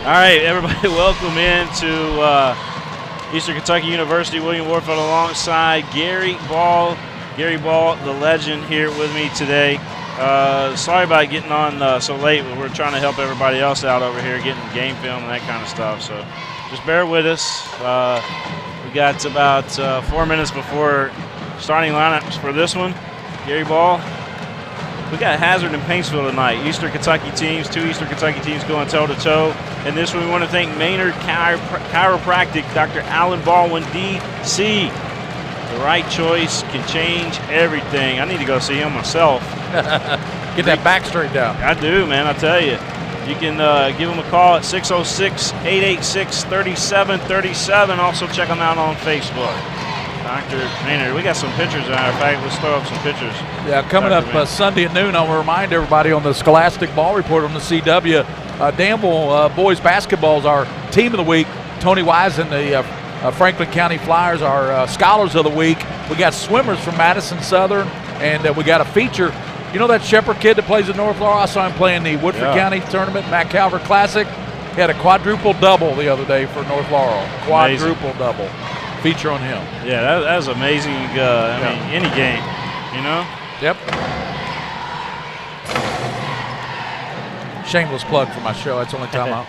All right, everybody, welcome into Eastern Kentucky University. William Warfield alongside Gary Ball. Gary Ball, the legend, here with me today. Sorry about getting on so late, but we're trying to help everybody else out over here, getting game film and that kind of stuff. So just bear with us. We got about 4 minutes before starting lineups for this one. Gary Ball. We got Hazard and Paintsville tonight. Eastern Kentucky teams, two Eastern Kentucky teams going toe-to-toe. And this one we want to thank Maynard Chiropractic, Dr. Alan Baldwin, D.C. The right choice can change everything. I need to go see him myself. Get that back straight down. I do, man, I tell you. You can give him a call at 606-886-3737. Also check him out on Facebook. Dr. Maynard, we got some pictures. In fact, let's throw up some pictures. Yeah, coming up Sunday at noon, I'll remind everybody on the Scholastic Ball Report on the CW, Danville boys basketball is our team of the week. Tony Wise and the Franklin County Flyers are scholars of the week. We got swimmers from Madison Southern, and we got a feature. You know that Shepherd kid that plays at North Laurel? I saw him playing the Woodford County tournament, Matt Calvert Classic. He had a quadruple double the other day for North Laurel. Quadruple double. Feature on him. Yeah, that was amazing. I mean, any game, you know? Yep. Shameless plug for my show. That's the only time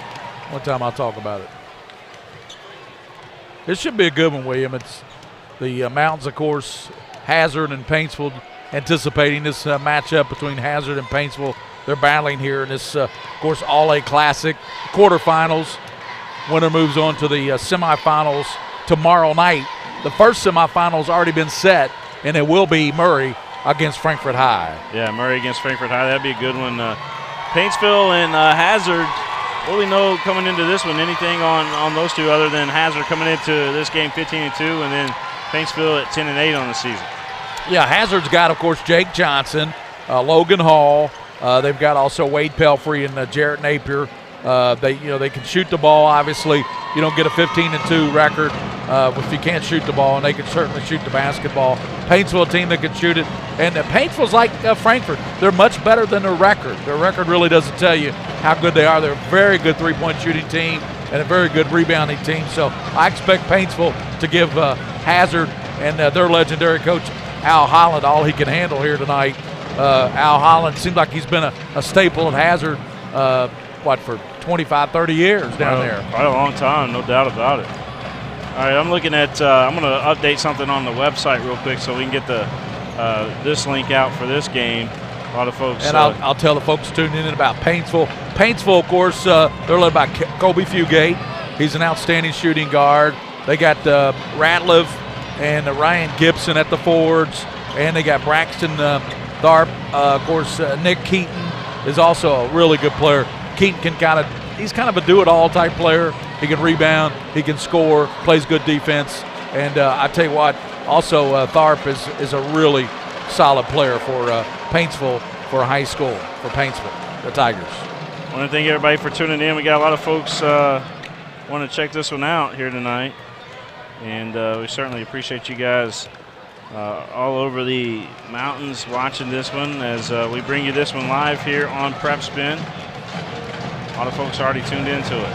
I'll talk about it. This should be a good one, William. It's the Mountains, of course, Hazard and Paintsville anticipating this matchup between Hazard and Paintsville. They're battling here in this, of course, All-A Classic quarterfinals. Winner moves on to the semifinals tomorrow night. The first semifinal's already been set, and it will be Murray against Frankfort High. Yeah, Murray against Frankfort High. That'd be a good one. Paintsville and Hazard, what do we know coming into this one? Anything on those two other than Hazard coming into this game 15-2 and then Paintsville at 10-8 on the season? Yeah, Hazard's got, of course, Jake Johnson, Logan Hall. They've got also Wade Pelfrey and Jarrett Napier. They can shoot the ball. Obviously, you don't get a 15-2 record if you can't shoot the ball, and they can certainly shoot the basketball. Paintsville, a team that can shoot it, and Paintsville's like Frankfort. They're much better than their record. Their record really doesn't tell you how good they are. They're a very good three-point shooting team and a very good rebounding team. So I expect Paintsville to give Hazard and their legendary coach Al Holland all he can handle here tonight. Al Holland seems like he's been a staple at Hazard. For 25, 30 years down there. Quite a long time, no doubt about it. All right, I'm looking at, I'm going to update something on the website real quick so we can get this link out for this game. A lot of folks. And I'll tell the folks tuning in about Paintsville. Paintsville, of course, they're led by Kobe Fugate. He's an outstanding shooting guard. They got Ratliff and Ryan Gibson at the forwards, and they got Braxton Tharp. Of course, Nick Keaton is also a really good player. Keaton he's kind of a do-it-all type player. He can rebound, he can score, plays good defense. And I tell you what, also Tharp is a really solid player for Paintsville for high school, for Paintsville, the Tigers. I want to thank everybody for tuning in. We got a lot of folks want to check this one out here tonight. And we certainly appreciate you guys all over the mountains watching this one as we bring you this one live here on PrepSpin. A lot of folks already tuned into it.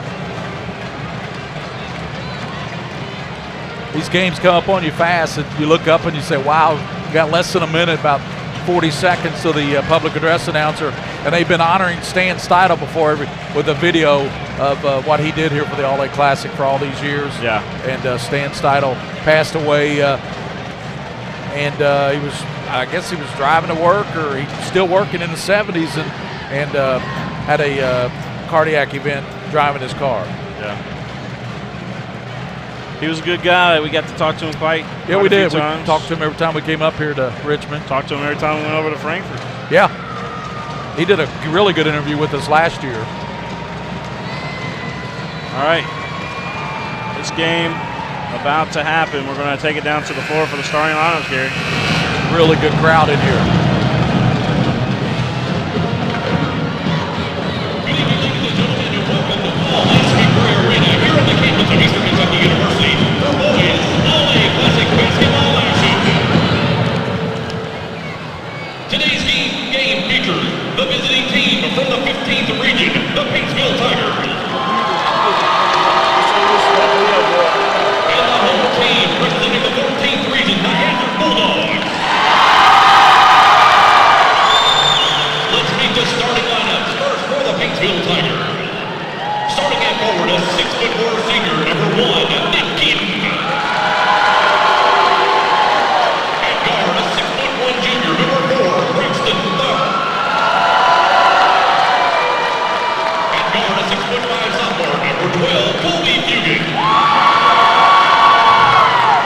These games come up on you fast, and you look up and you say, wow, you got less than a minute, about 40 seconds to the public address announcer. And they've been honoring Stan Steidel before with a video of what he did here for the All-A Classic for all these years. Yeah. And Stan Steidel passed away, and I guess he was driving to work, or he's still working in the 70s, and had a cardiac event driving his car. Yeah. He was a good guy. We got to talk to him quite we did. We talked to him every time we came up here to Richmond. Talked to him every time we went over to Frankfort. Yeah. He did a really good interview with us last year. All right. This game about to happen. We're going to take it down to the floor for the starting lineups, Gary. Really good crowd in here. Today's game features the visiting team from the 15th region, the Paintsville Tigers. 6'4" senior, number 1, Nick Keaton. At guard, a 6'1" junior, number 4, PrepSpin. At guard, a 6'5" sophomore, number 12, Colby Fugate.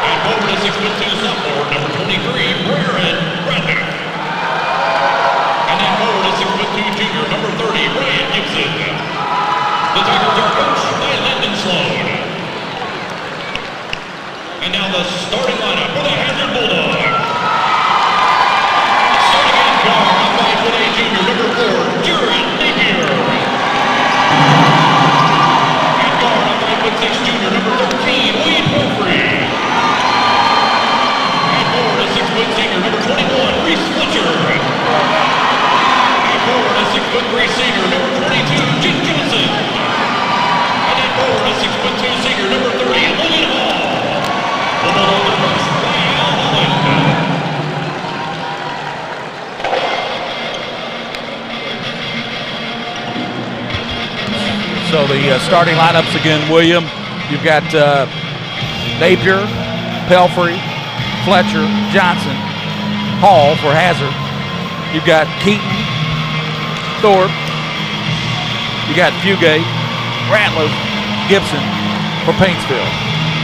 At forward, a 6'2" sophomore, number 23, Brandon Braddock. And at forward, a 6'2" junior, number 30, Ryan Gibson. The Tigers are coached by Lyndon Sloan. And now the starting lineup for the Hazard Bulldogs. Starting at guard, a 5'8" junior, number 4, Jared Napier. At guard, a 5'6" junior, number 13, Wade Humphrey. At forward, a 6' senior, number 21, Reese Fletcher. At forward, a 6'3" senior, number 22, Jake Johnson. And at forward, a 6'2" senior, number 30, Logan Hall. The Bulldogs are coached by Al Holland. So the starting lineups again, William. You've got Napier, Pelfrey, Fletcher, Johnson, Hall for Hazard. You've got Keaton, Thorpe. You got Fugate, Ratliff, Gibson for Paintsville.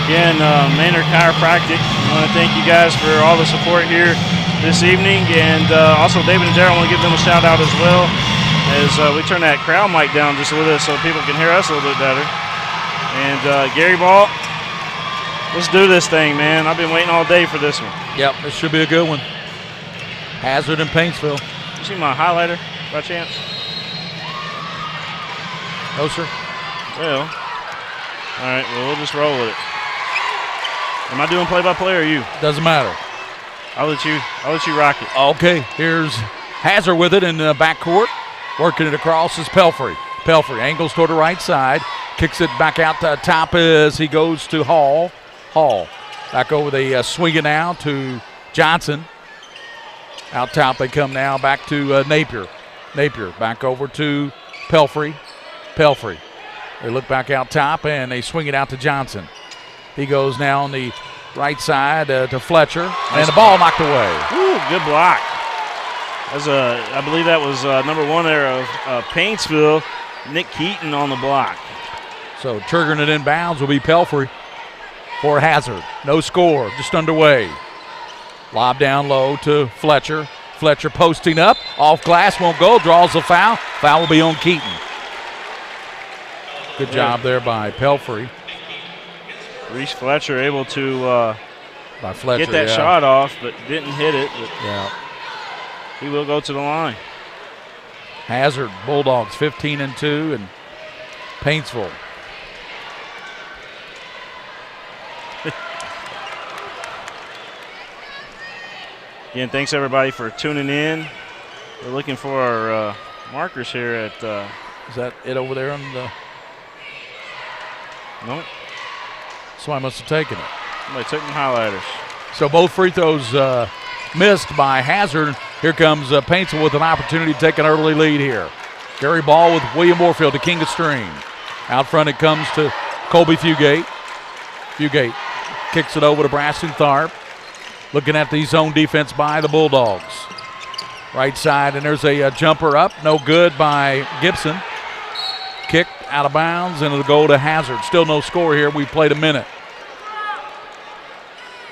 Again, Maynard Chiropractic, I want to thank you guys for all the support here this evening. And also David and Darryl, I want to give them a shout out as well as we turn that crowd mic down just a little bit so people can hear us a little bit better. And Gary Ball, let's do this thing, man. I've been waiting all day for this one. Yep, this should be a good one. Hazard and Paintsville. You see my highlighter by chance? No, sir. Well, all right, well, we'll just roll with it. Am I doing play-by-play or you? Doesn't matter. I'll let you rock it. Okay, here's Hazard with it in the backcourt. Working it across is Pelfrey. Pelfrey angles toward the right side. Kicks it back out to top as he goes to Hall. Hall back over the swing it now to Johnson. Out top they come now back to Napier. Napier back over to Pelfrey. Pelfrey. They look back out top and they swing it out to Johnson. He goes now on the right side to Fletcher. And the ball knocked away. Ooh, good block. I believe that was number 1 there of Paintsville, Nick Keaton on the block. So triggering it inbounds will be Pelfrey for Hazard. No score, just underway. Lob down low to Fletcher. Fletcher posting up, off glass, won't go, draws the foul. Foul will be on Keaton. Good job there by Pelfrey. Reese Fletcher able to Fletcher, get that shot off, but didn't hit it. But yeah. He will go to the line. Hazard, Bulldogs 15-2, and Paintsville. Again, thanks everybody for tuning in. We're looking for our markers here at. Is that it over there on the? Nope. Somebody must have taken it. Somebody took my highlighters. So both free throws missed by Hazard. Here comes Paintsville with an opportunity to take an early lead here. Gary Ball with William Moorfield to King of Stream. Out front it comes to Colby Fugate. Fugate kicks it over to Braxton Tharp. Looking at the zone defense by the Bulldogs. Right side, and there's a jumper up. No good by Gibson. Kicked out of bounds, and it'll go to Hazard. Still no score here. We played a minute.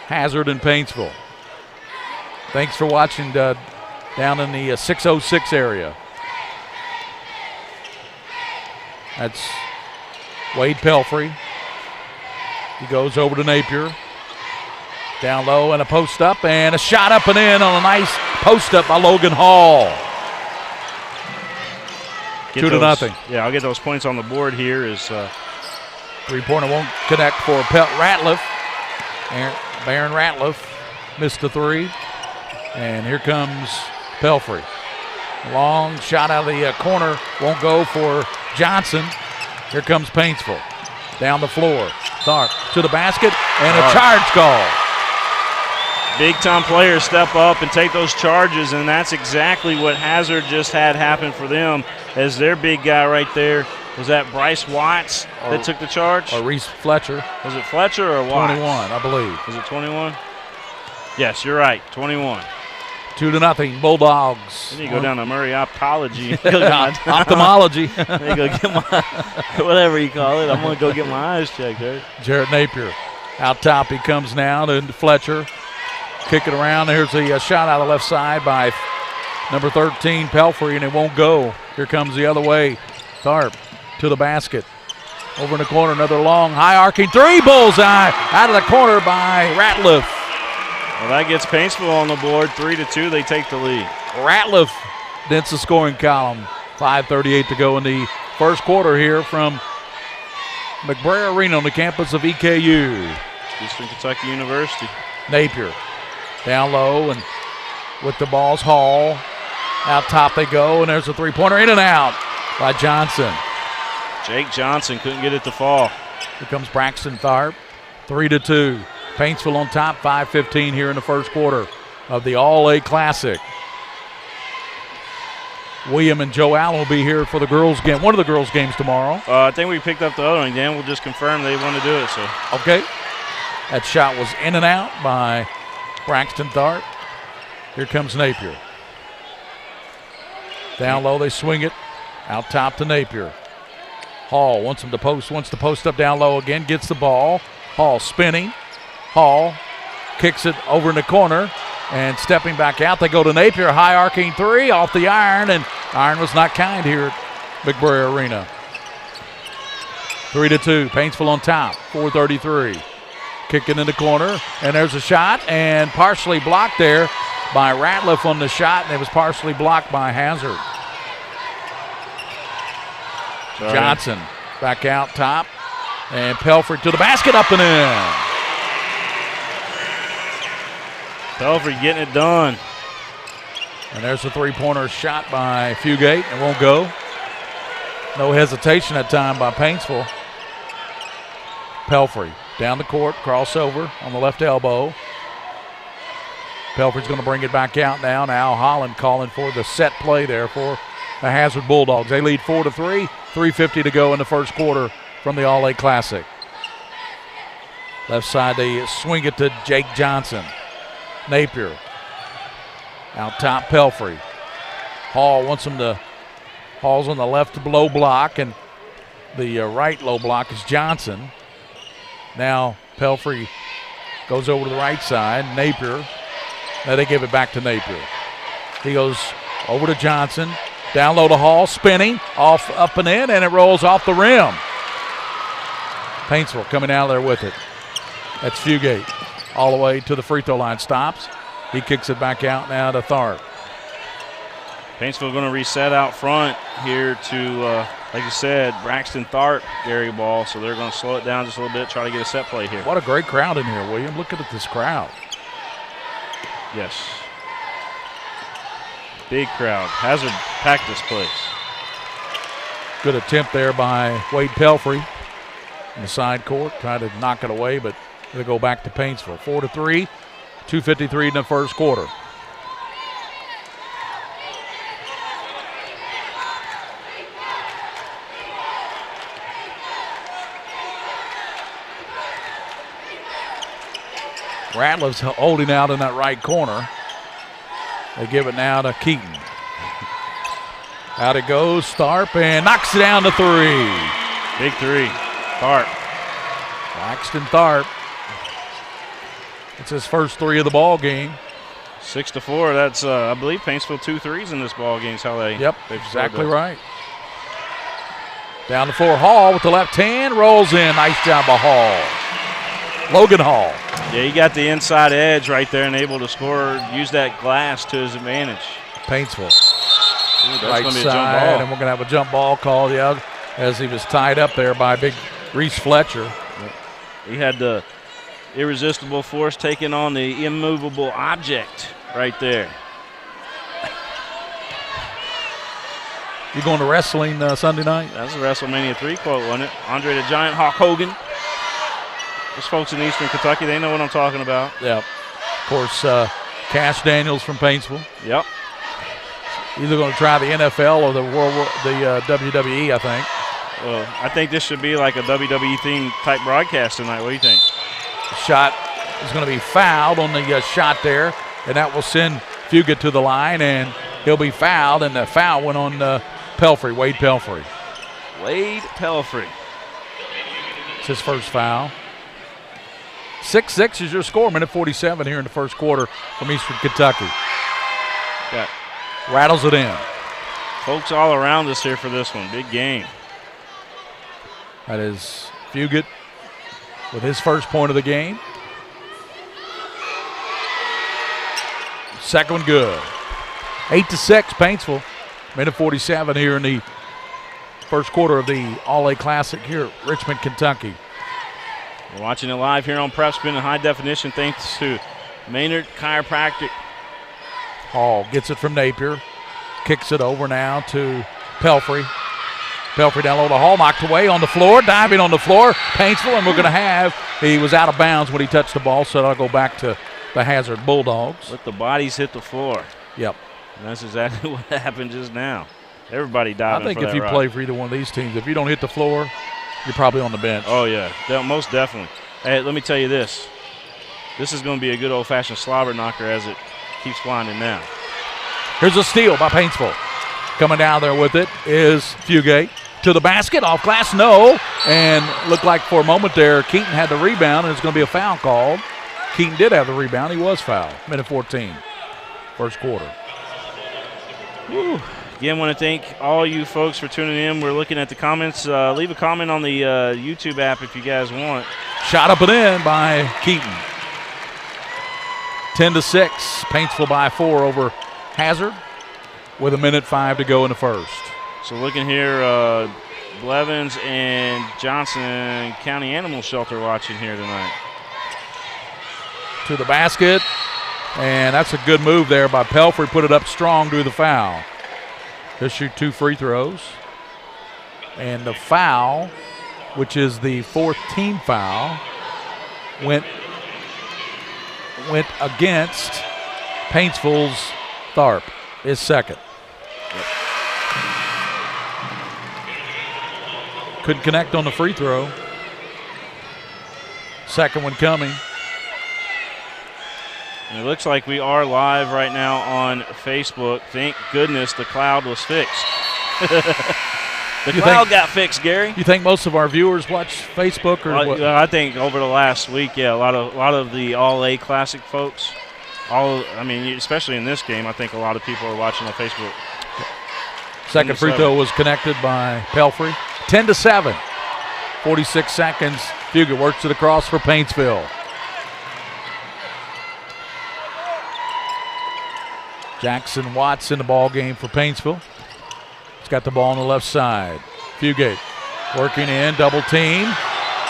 Hazard and Paintsville. Thanks for watching down in the 606 area. That's Wade Pelfrey. He goes over to Napier. Down low and a post up and a shot up and in on a nice post up by Logan Hall. 2-0. Yeah, I'll get those points on the board here. Is 3-pointer won't connect for Ratliff. Baron Ratliff missed the three. And here comes Pelfrey. Long shot out of the corner. Won't go for Johnson. Here comes Paintsville. Down the floor. Tharp to the basket and a charge call. Big-time players step up and take those charges, and that's exactly what Hazard just had happen for them, as their big guy right there Was that Bryce Watts that took the charge? Or Reese Fletcher. Was it Fletcher or Watts? 21, I believe. Was it 21? Yes, you're right, 21. 2-0 Bulldogs. Then you go down to Murray Optology. Ophthalmology. Then you go get my, whatever you call it. I'm going to go get my eyes checked, right? Jarrett Napier out top. He comes now to Fletcher. Kick it around. Here's a shot out of the left side by number 13, Pelfrey, and it won't go. Here comes the other way. Tharp to the basket. Over in the corner, another long, high arcing three. Bullseye out of the corner by Ratliff. Well, that gets Paintsville on the board. 3-2, they take the lead. Ratliff dents the scoring column. 5:38 to go in the first quarter here from McBrayer Arena on the campus of EKU. Eastern Kentucky University. Napier down low, and with the ball's Hall. Out top they go, and there's a three-pointer in and out by Johnson. Jake Johnson couldn't get it to fall. Here comes Braxton Tharp. 3-2. Paintsville on top, 5:15 here in the first quarter of the All-A Classic. William and Joe Allen will be here for the girls' game, one of the girls' games tomorrow. I think we picked up the other one. Dan will just confirm they want to do it. So okay. That shot was in and out by Braxton Tharp. Here comes Napier. Down low, they swing it. Out top to Napier. Hall wants to post up down low again, gets the ball. Hall spinning. Hall kicks it over in the corner, and stepping back out, they go to Napier. High arcing three off the iron, and iron was not kind here at McBrayer Arena. 3-2, Paintsville on top, 4:33. Kicking in the corner, and there's a shot, and partially blocked there by Ratliff on the shot, and it was partially blocked by Hazard. Sorry. Johnson back out top, and Pelfrey to the basket, up and in. Pelfrey getting it done. And there's a three-pointer shot by Fugate. It won't go. No hesitation that time by Paintsville. Pelfrey down the court, crossover on the left elbow. Pelfrey's going to bring it back out now. Now Holland calling for the set play there for the Hazard Bulldogs. They lead 4-3, 3:50 to go in the first quarter from the All-A Classic. Left side, they swing it to Jake Johnson. Napier out top, Pelfrey. Hall wants him to. Hall's on the left low block, and the right low block is Johnson. Now Pelfrey goes over to the right side. Napier. Now they give it back to Napier. He goes over to Johnson. Down low to Hall, spinning off, up and in, and it rolls off the rim. Paintsville coming out there with it. That's Fugate. All the way to the free throw line, stops. He kicks it back out now to Tharp. Paintsville going to reset out front here to, like you said, Braxton Tharp, Gary Ball. So they're going to slow it down just a little bit, try to get a set play here. What a great crowd in here, William. Look at this crowd. Yes. Big crowd. Hazard packed this place. Good attempt there by Wade Pelfrey in the side court. Tried to knock it away, but they go back to Paintsville. 4-3, 2:53 in the first quarter. Ratliff's holding out in that right corner. They give it now to Keaton. Out it goes, Tharp, and knocks it down to three. Big three, Tharp. Braxton Tharp. It's his first three of the ball game. 6-4. That's I believe Paintsville 2 threes in this ball game is how they. Yep, they've exactly scored right. Down the floor, Hall with the left hand, rolls in. Nice job by Hall. Logan Hall. Yeah, he got the inside edge right there and able to score, use that glass to his advantage. Paintsville. Ooh, that's Right going to be a jump side, ball. and we're going to have a jump ball called, yeah, as he was tied up there by big Reese Fletcher. He had the irresistible force taking on the immovable object right there. You going to wrestling Sunday night? That's a WrestleMania 3 quote, wasn't it? Andre the Giant Hawk Hogan. Those folks in Eastern Kentucky, they know what I'm talking about. Yep. Of course, Cash Daniels from Paintsville. Yep. Either going to try the NFL or the WWE, I think. Well, I think this should be like a WWE theme type broadcast tonight. What do you think? Shot is going to be fouled on the shot there, and that will send Fugate to the line, and he'll be fouled, and the foul went on Pelfrey, Wade Pelfrey. Wade Pelfrey. It's his first foul. 6-6 is your score, minute 47 here in the first quarter from Eastern Kentucky. Got rattles it in. Folks all around us here for this one. Big game. That is Fugate with his first point of the game. Second one good. 8-6, Paintsville. Minute 47 here in the first quarter of the All-A Classic here at Richmond, Kentucky. We're watching it live here on PrepSpin in high definition thanks to Maynard Chiropractic. Hall gets it from Napier. Kicks it over now to Pelfrey. Pelfrey down low to Hall, knocked away on the floor, diving on the floor. Paintsville, and we're going to have, he was out of bounds when he touched the ball, so that'll go back to the Hazard Bulldogs. Let the bodies hit the floor. Yep. And that's exactly what happened just now. Everybody diving. I think for if that you rock. play for either one of these teams, if you don't hit the floor, you're probably on the bench. Oh, yeah, most definitely. Hey, let me tell you this. This is going to be a good old-fashioned slobber knocker as it keeps winding down. Here's a steal by Paintsville. Coming down there with it is Fugate. To the basket, off glass, no. And looked like for a moment there, Keaton had the rebound, and it's going to be a foul called. Keaton did have the rebound. He was fouled. Minute 14, first quarter. Woo. Again, want to thank all you folks for tuning in. We're looking at the comments. Leave a comment on the YouTube app if you guys want. Shot up and in by Keaton. 10-6, Paintsville by 4 over Hazard with 1:05 to go in the first. So looking here, Blevins and Johnson County Animal Shelter watching here tonight. To the basket, and that's a good move there by Pelfrey. Put it up strong, do the foul. He'll shoot 2 free throws. And the foul, which is the 4th team foul, went against Paintsville's Tharp, his second. Yep. Couldn't connect on the free throw. Second one coming. And it looks like we are live right now on Facebook. Thank goodness the cloud was fixed. The cloud got fixed, Gary. You think most of our viewers watch Facebook or what? I think over the last week, yeah, a lot of the All-A Classic folks. Especially in this game, I think a lot of people are watching on Facebook. Second free throw was connected by Pelfrey. 10-7. 46 seconds. Fugate works it across for Paintsville. Jackson Watts in the ball game for Paintsville. He's got the ball on the left side. Fugate working in, double team,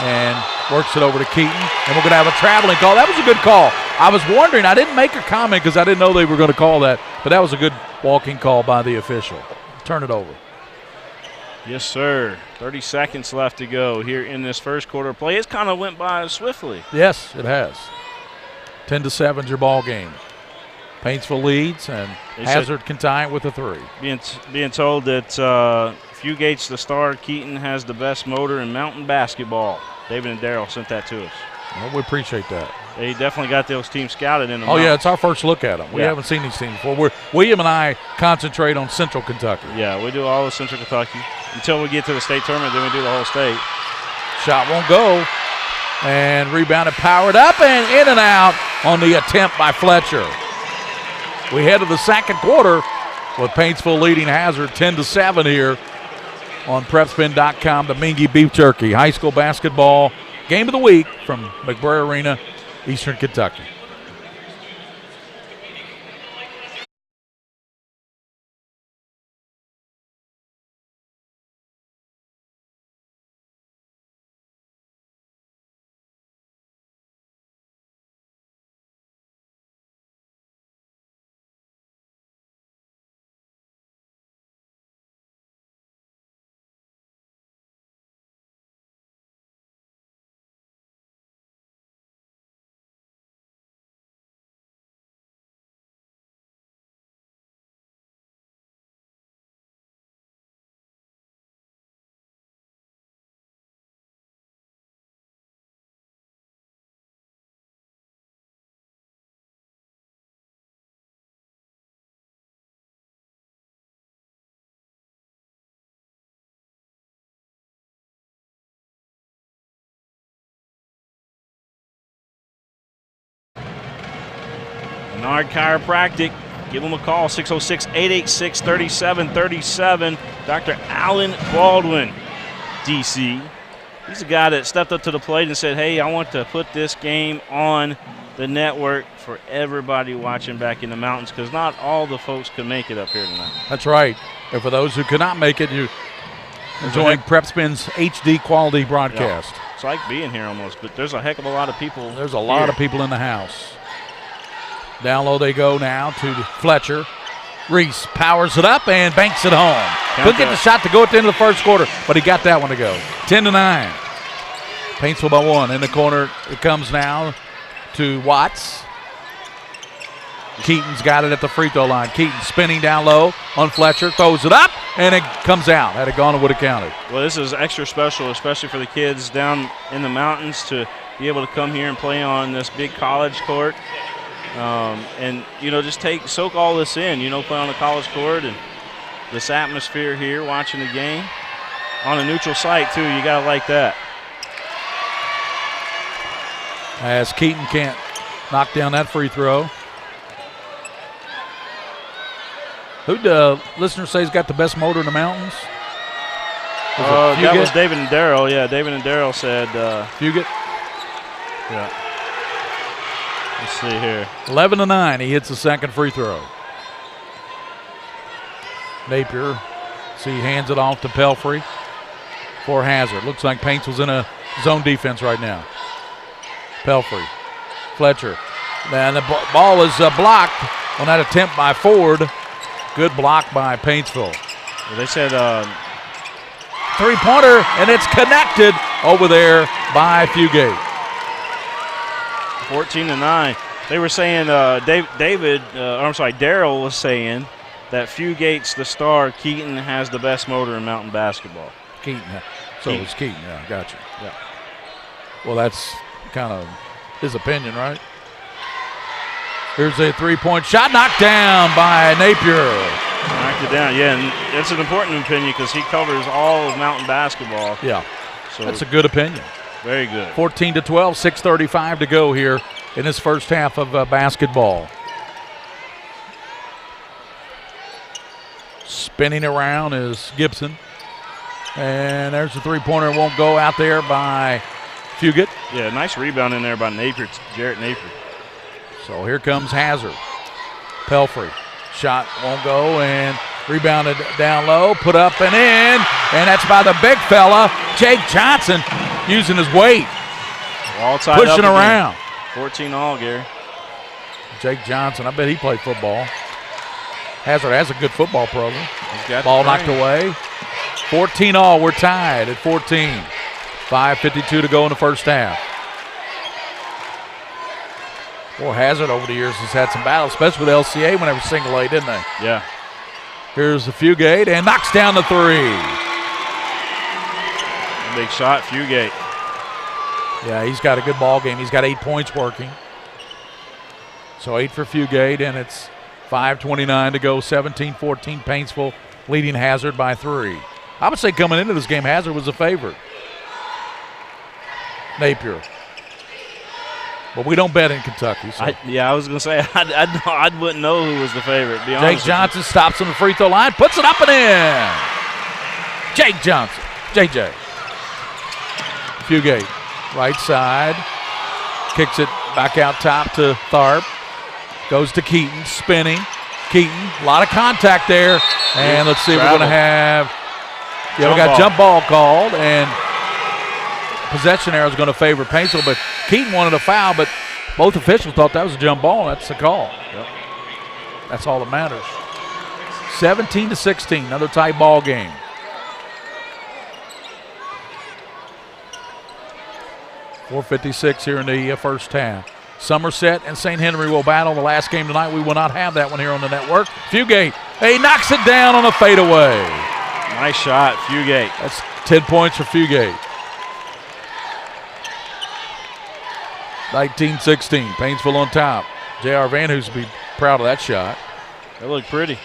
and works it over to Keaton. And we're going to have a traveling call. That was a good call. I was wondering, I didn't make a comment because I didn't know they were going to call that, but that was a good walking call by the official. Turn it over. Yes, sir. 30 seconds left to go here in this first quarter play. It's kind of went by swiftly. Yes, it has. 10-7 is your ball game. Paintsville leads, and Hazard can tie it with a 3. Being told that Fugate's the star, Keaton has the best motor in mountain basketball. David and Darrell sent that to us. Well, we appreciate that. They definitely got those teams scouted in the yeah, it's our first look at them. We haven't seen these teams before. William and I concentrate on Central Kentucky. Yeah, we do all of Central Kentucky. Until we get to the state tournament, then we do the whole state. Shot won't go. And rebounded, powered up, and in and out on the attempt by Fletcher. We head to the second quarter with Paintsville leading Hazard 10-7 here on PrepSpin.com. The Mingy Beef Jerky High School Basketball Game of the Week from McBrayer Arena, Eastern Kentucky. Menard Chiropractic. Give them a call, 606-886-3737. Dr. Alan Baldwin, DC. He's a guy that stepped up to the plate and said, hey, I want to put this game on the network for everybody watching back in the mountains, because not all the folks could make it up here tonight. That's right. And for those who could not make it, you're enjoying PrepSpin's HD quality broadcast. Yeah. It's like being here almost, but there's a heck of a lot of people. There's a lot of people in the house. Down low they go now to Fletcher. Reese powers it up and banks it home. Couldn't get the shot to go at the end of the first quarter, but he got that one to go. 10-9. Paintsville by 1. In the corner it comes now to Watts. Keaton's got it at the free throw line. Keaton spinning down low on Fletcher, throws it up, and it comes out. Had it gone, it would have counted. Well, this is extra special, especially for the kids down in the mountains to be able to come here and play on this big college court. And, just soak all this in, play on the college court and this atmosphere here, watching the game. On a neutral site, too, you got to like that. As Keaton can't knock down that free throw. Who'd the listener say has got the best motor in the mountains? That was David and Darrell. Yeah, David and Darrell said. Fugit? Yeah. Let's see here. 11-9. He hits the second free throw. Napier, hands it off to Pelfrey for Hazard. Looks like Paintsville's in a zone defense right now. Pelfrey, Fletcher. And the ball is blocked on that attempt by Ford. Good block by Paintsville. Well, they said three-pointer, and it's connected over there by Fugate. 14-9. They were saying Darrell was saying that Fugate's the star. Keaton has the best motor in mountain basketball. Keaton. It was Keaton. Yeah, gotcha. Yeah. Well, that's kind of his opinion, right? Here's a three-point shot, knocked down by Napier. Knocked it down, yeah, and it's an important opinion because he covers all of mountain basketball. Yeah, so that's a good opinion. Very good. 14-12, 6:35 to go here in this first half of basketball. Spinning around is Gibson. And there's the three-pointer. Won't go out there by Fugate. Yeah, nice rebound in there by Napier, Jarrett Napier. So here comes Hazard. Pelfrey. Shot won't go, and rebounded down low, put up and in, and that's by the big fella, Jake Johnson, using his weight. All tied pushing up around. 14-all, Gary. Jake Johnson, I bet he played football. Hazard has a good football program. He's got ball knocked away. 14-all, we're tied at 14. 5:52 to go in the first half. Boy, Hazard over the years has had some battles, especially with LCA whenever single A, didn't they? Yeah. Here's the Fugate, and knocks down the three. Big shot, Fugate. Yeah, he's got a good ball game. He's got 8 points working. So 8 for Fugate, and it's 5:29 to go. 17-14, Paintsville leading Hazard by 3. I would say coming into this game, Hazard was a favorite. Napier. But we don't bet in Kentucky. So. I was going to say, I wouldn't know who was the favorite. Be honest. Jake Johnson stops on the free throw line, puts it up and in. Jake Johnson, JJ. Fugate, right side, kicks it back out top to Tharp. Goes to Keaton, spinning. Keaton, a lot of contact there. And let's see, we're going to have, we got jump ball called, and possession arrow is going to favor Paintsville, but Keaton wanted a foul, but both officials thought that was a jump ball. That's the call. Yep. That's all that matters. 17-16, another tight ball game. .456 here in the first half. Somerset and St. Henry will battle the last game tonight. We will not have that one here on the network. Fugate, he knocks it down on a fadeaway. Nice shot, Fugate. That's 10 points for Fugate. 19-16, Paintsville on top. J.R. Van Hoos will be proud of that shot. That looked pretty.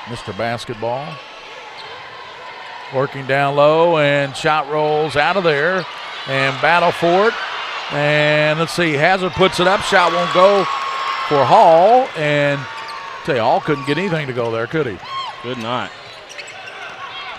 Mr. Basketball. Working down low, and shot rolls out of there. And battle for it. And let's see, Hazard puts it up. Shot won't go. for Hall, and tell you, Hall couldn't get anything to go there, could he? Could not.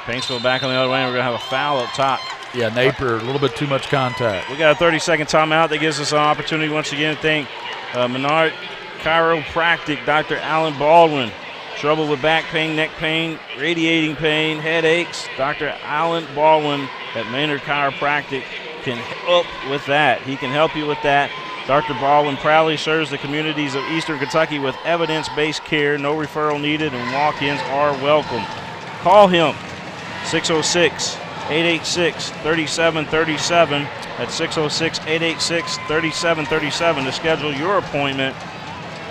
Paintsville back on the other way, and we're going to have a foul up top. Yeah, Napier, a little bit too much contact. We got a 30-second timeout that gives us an opportunity once again to thank Menard Chiropractic, Dr. Alan Baldwin. Trouble with back pain, neck pain, radiating pain, headaches. Dr. Alan Baldwin at Maynard Chiropractic can help with that. He can help you with that. Dr. Baldwin proudly serves the communities of Eastern Kentucky with evidence-based care. No referral needed, and walk-ins are welcome. Call him, 606-886-3737. That's 606-886-3737 to schedule your appointment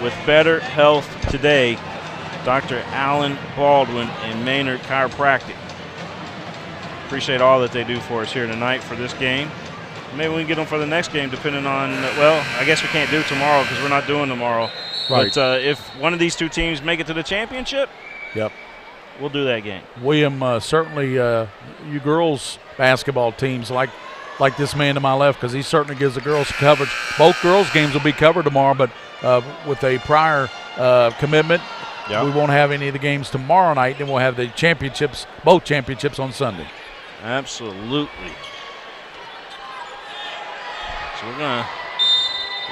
with Better Health Today. Dr. Alan Baldwin and Maynard Chiropractic. Appreciate all that they do for us here tonight for this game. Maybe we can get them for the next game depending on, well, I guess we can't do tomorrow because we're not doing tomorrow. Right. But if one of these two teams make it to the championship, Yep. we'll do that game. William, certainly you girls basketball teams like this man to my left, because he certainly gives the girls coverage. Both girls games will be covered tomorrow, but with a prior commitment, Yep. we won't have any of the games tomorrow night, and we'll have the championships, both championships on Sunday. Absolutely. So we're going to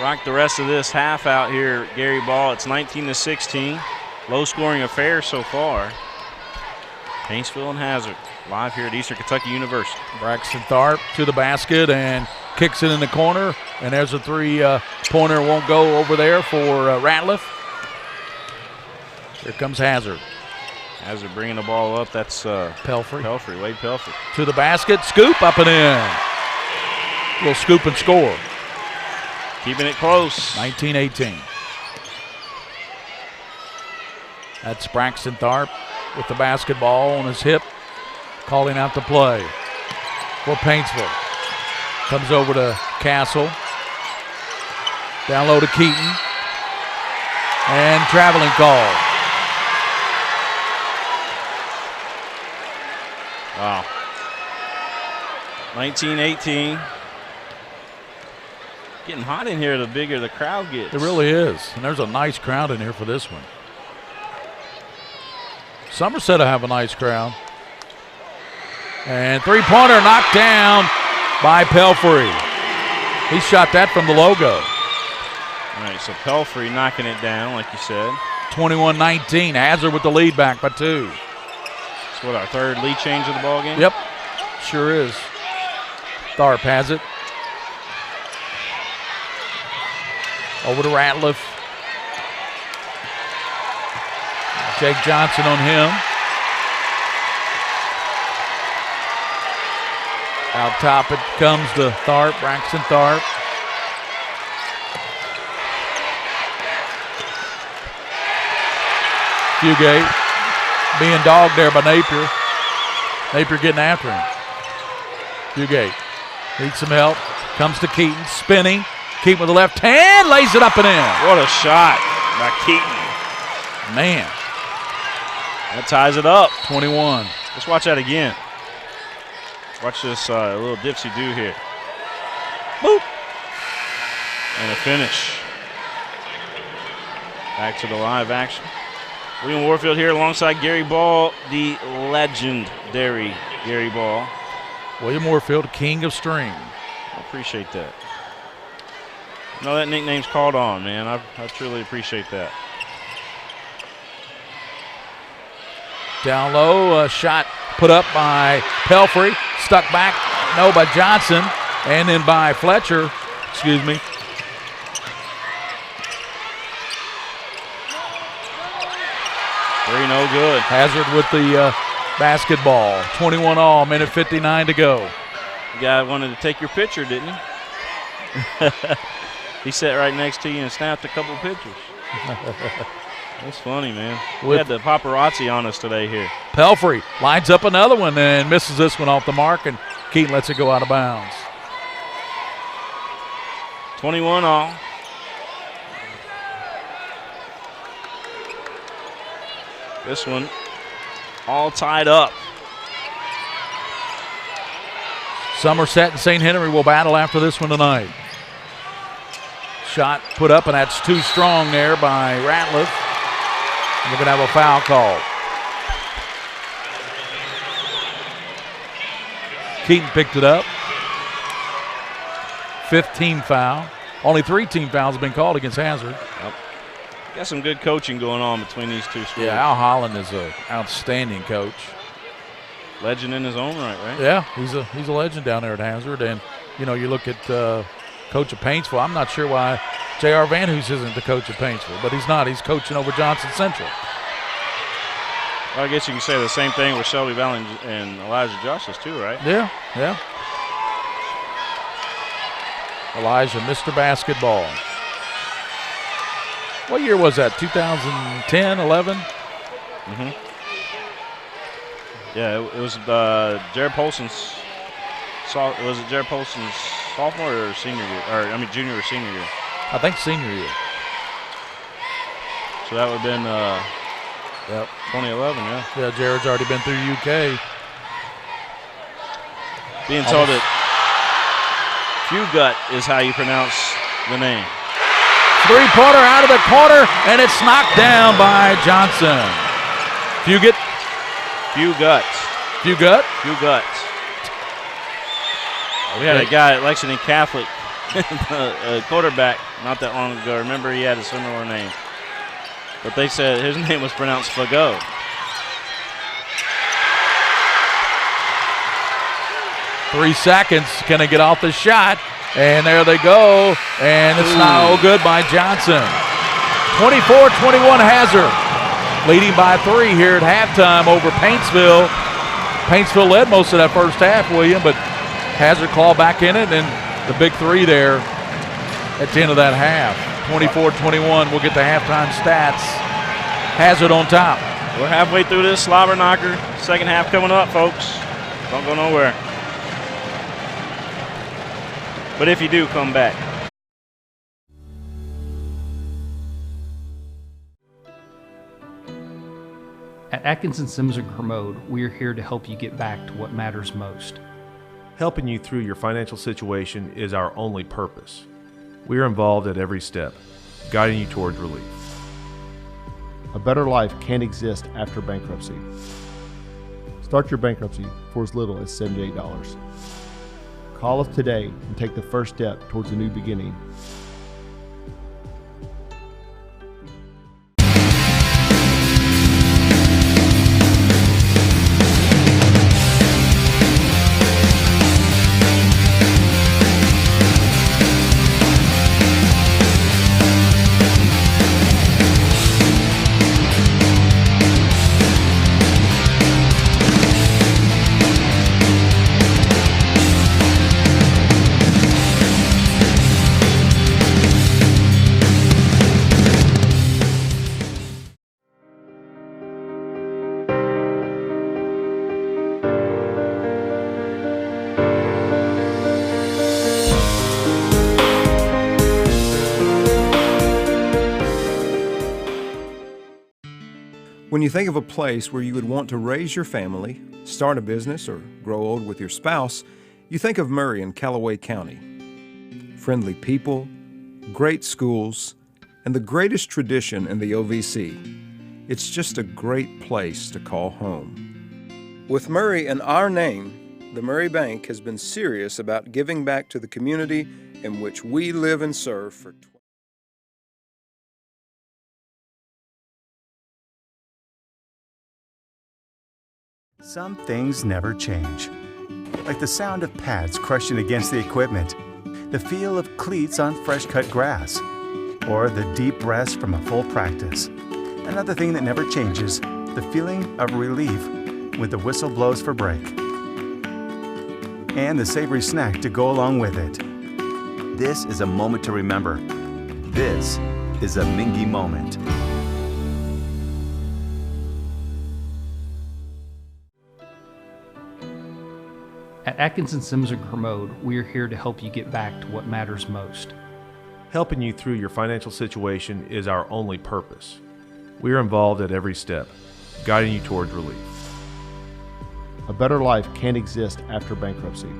rock the rest of this half out here at Gary Ball. It's 19-16. Low-scoring affair so far. Paintsville and Hazard live here at Eastern Kentucky University. Braxton Tharp to the basket and kicks it in the corner, and there's a three-pointer. Won't go over there for Ratliff. Here comes Hazard. Hazard bringing the ball up. That's Pelfrey. Wade Pelfrey. To the basket, scoop up and in. Little scoop and score. Keeping it close. 19-18. That's Braxton Tharp with the basketball on his hip, calling out the play for Paintsville. Comes over to Castle. Down low to Keaton. And traveling call. Wow. 19-18. Getting hot in here the bigger the crowd gets. It really is. And there's a nice crowd in here for this one. Somerset will have a nice crowd. And three-pointer knocked down by Pelfrey. He shot that from the logo. All right, so Pelfrey knocking it down, like you said. 21-19. Hazard with the lead back by 2. That's what, our third lead change of the ball game? Yep, sure is. Tharp has it. Over to Ratliff. Jake Johnson on him. Out top it comes to Tharp, Braxton Tharp. Fugate being dogged there by Napier. Napier getting after him. Fugate needs some help. Comes to Keaton, spinning. Keaton with the left hand, lays it up and in. What a shot by Keaton. Man. That ties it up. 21. Let's watch that again. Watch this little dipsy-do here. Boop. And a finish. Back to the live action. William Warfield here alongside Gary Ball, the legendary Gary Ball. William Warfield, king of string. I appreciate that. I know that nickname's called on, man. I truly appreciate that. Down low, a shot put up by Pelfrey. Stuck back, no, by Johnson. And then by Fletcher, excuse me. Three, no good. Hazard with the basketball. 21 all, minute 59 to go. The guy wanted to take your picture, didn't he? He sat right next to you and snapped a couple pictures. That's funny, man. We had the paparazzi on us today here. Pelfrey lines up another one and misses this one off the mark, and Keaton lets it go out of bounds. 21 all. This one all tied up. Somerset and St. Henry will battle after this one tonight. Shot put up, and that's too strong there by Ratliff. We're going to have a foul call. Keaton picked it up. 15 foul. Only 3 team fouls have been called against Hazard. Yep. Got some good coaching going on between these two schools. Yeah, Al Holland is an outstanding coach. Legend in his own right? Yeah, he's a legend down there at Hazard. And, you know, you look at coach of Paintsville. I'm not sure why J.R. Van Hoos isn't the coach of Paintsville, but he's not. He's coaching over Johnson Central. Well, I guess you can say the same thing with Shelby Valley and Elijah Justice too, right? Yeah. Elijah, Mr. Basketball. What year was that? 2010, 11? Mm-hmm. Yeah, it was Jared Polson's. Was it Jared Polson's sophomore or senior year? Junior or senior year? I think senior year. So that would have been 2011, yeah. Yeah, Jared's already been through UK. Being told that Fugut is how you pronounce the name. Three-pointer out of the corner, and it's knocked down by Johnson. Fugit. We had a guy at Lexington Catholic, a quarterback, not that long ago. Remember, he had a similar name. But they said his name was pronounced Fago. Three seconds. Can they get off the shot? And there they go. And it's not all good by Johnson. 24-21 Hazard. Leading by 3 here at halftime over Paintsville. Paintsville led most of that first half, William, but Hazard clawed back in it, and the big 3 there at the end of that half. 24-21. We'll get the halftime stats. Hazard on top. We're halfway through this slobber knocker. Second half coming up, folks. Don't go nowhere. But if you do, come back. At Atkinson Sims & Kermode, we are here to help you get back to what matters most. Helping you through your financial situation is our only purpose. We are involved at every step, guiding you towards relief. A better life can't exist after bankruptcy. Start your bankruptcy for as little as $78. Call us today and take the first step towards a new beginning. When you think of a place where you would want to raise your family, start a business, or grow old with your spouse, you think of Murray in Callaway County. Friendly people, great schools, and the greatest tradition in the OVC. It's just a great place to call home. With Murray in our name, the Murray Bank has been serious about giving back to the community in which we live and serve for 20 Some things never change, like the sound of pads crushing against the equipment, the feel of cleats on fresh-cut grass, or the deep rest from a full practice. Another thing that never changes, the feeling of relief when the whistle blows for break, and the savory snack to go along with it. This is a moment to remember. This is a Mingy moment. At Atkinson Sims & Kermode, we are here to help you get back to what matters most. Helping you through your financial situation is our only purpose. We are involved at every step, guiding you towards relief. A better life can't exist after bankruptcy.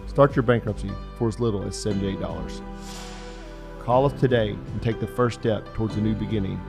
Start your bankruptcy for as little as $78. Call us today and take the first step towards a new beginning.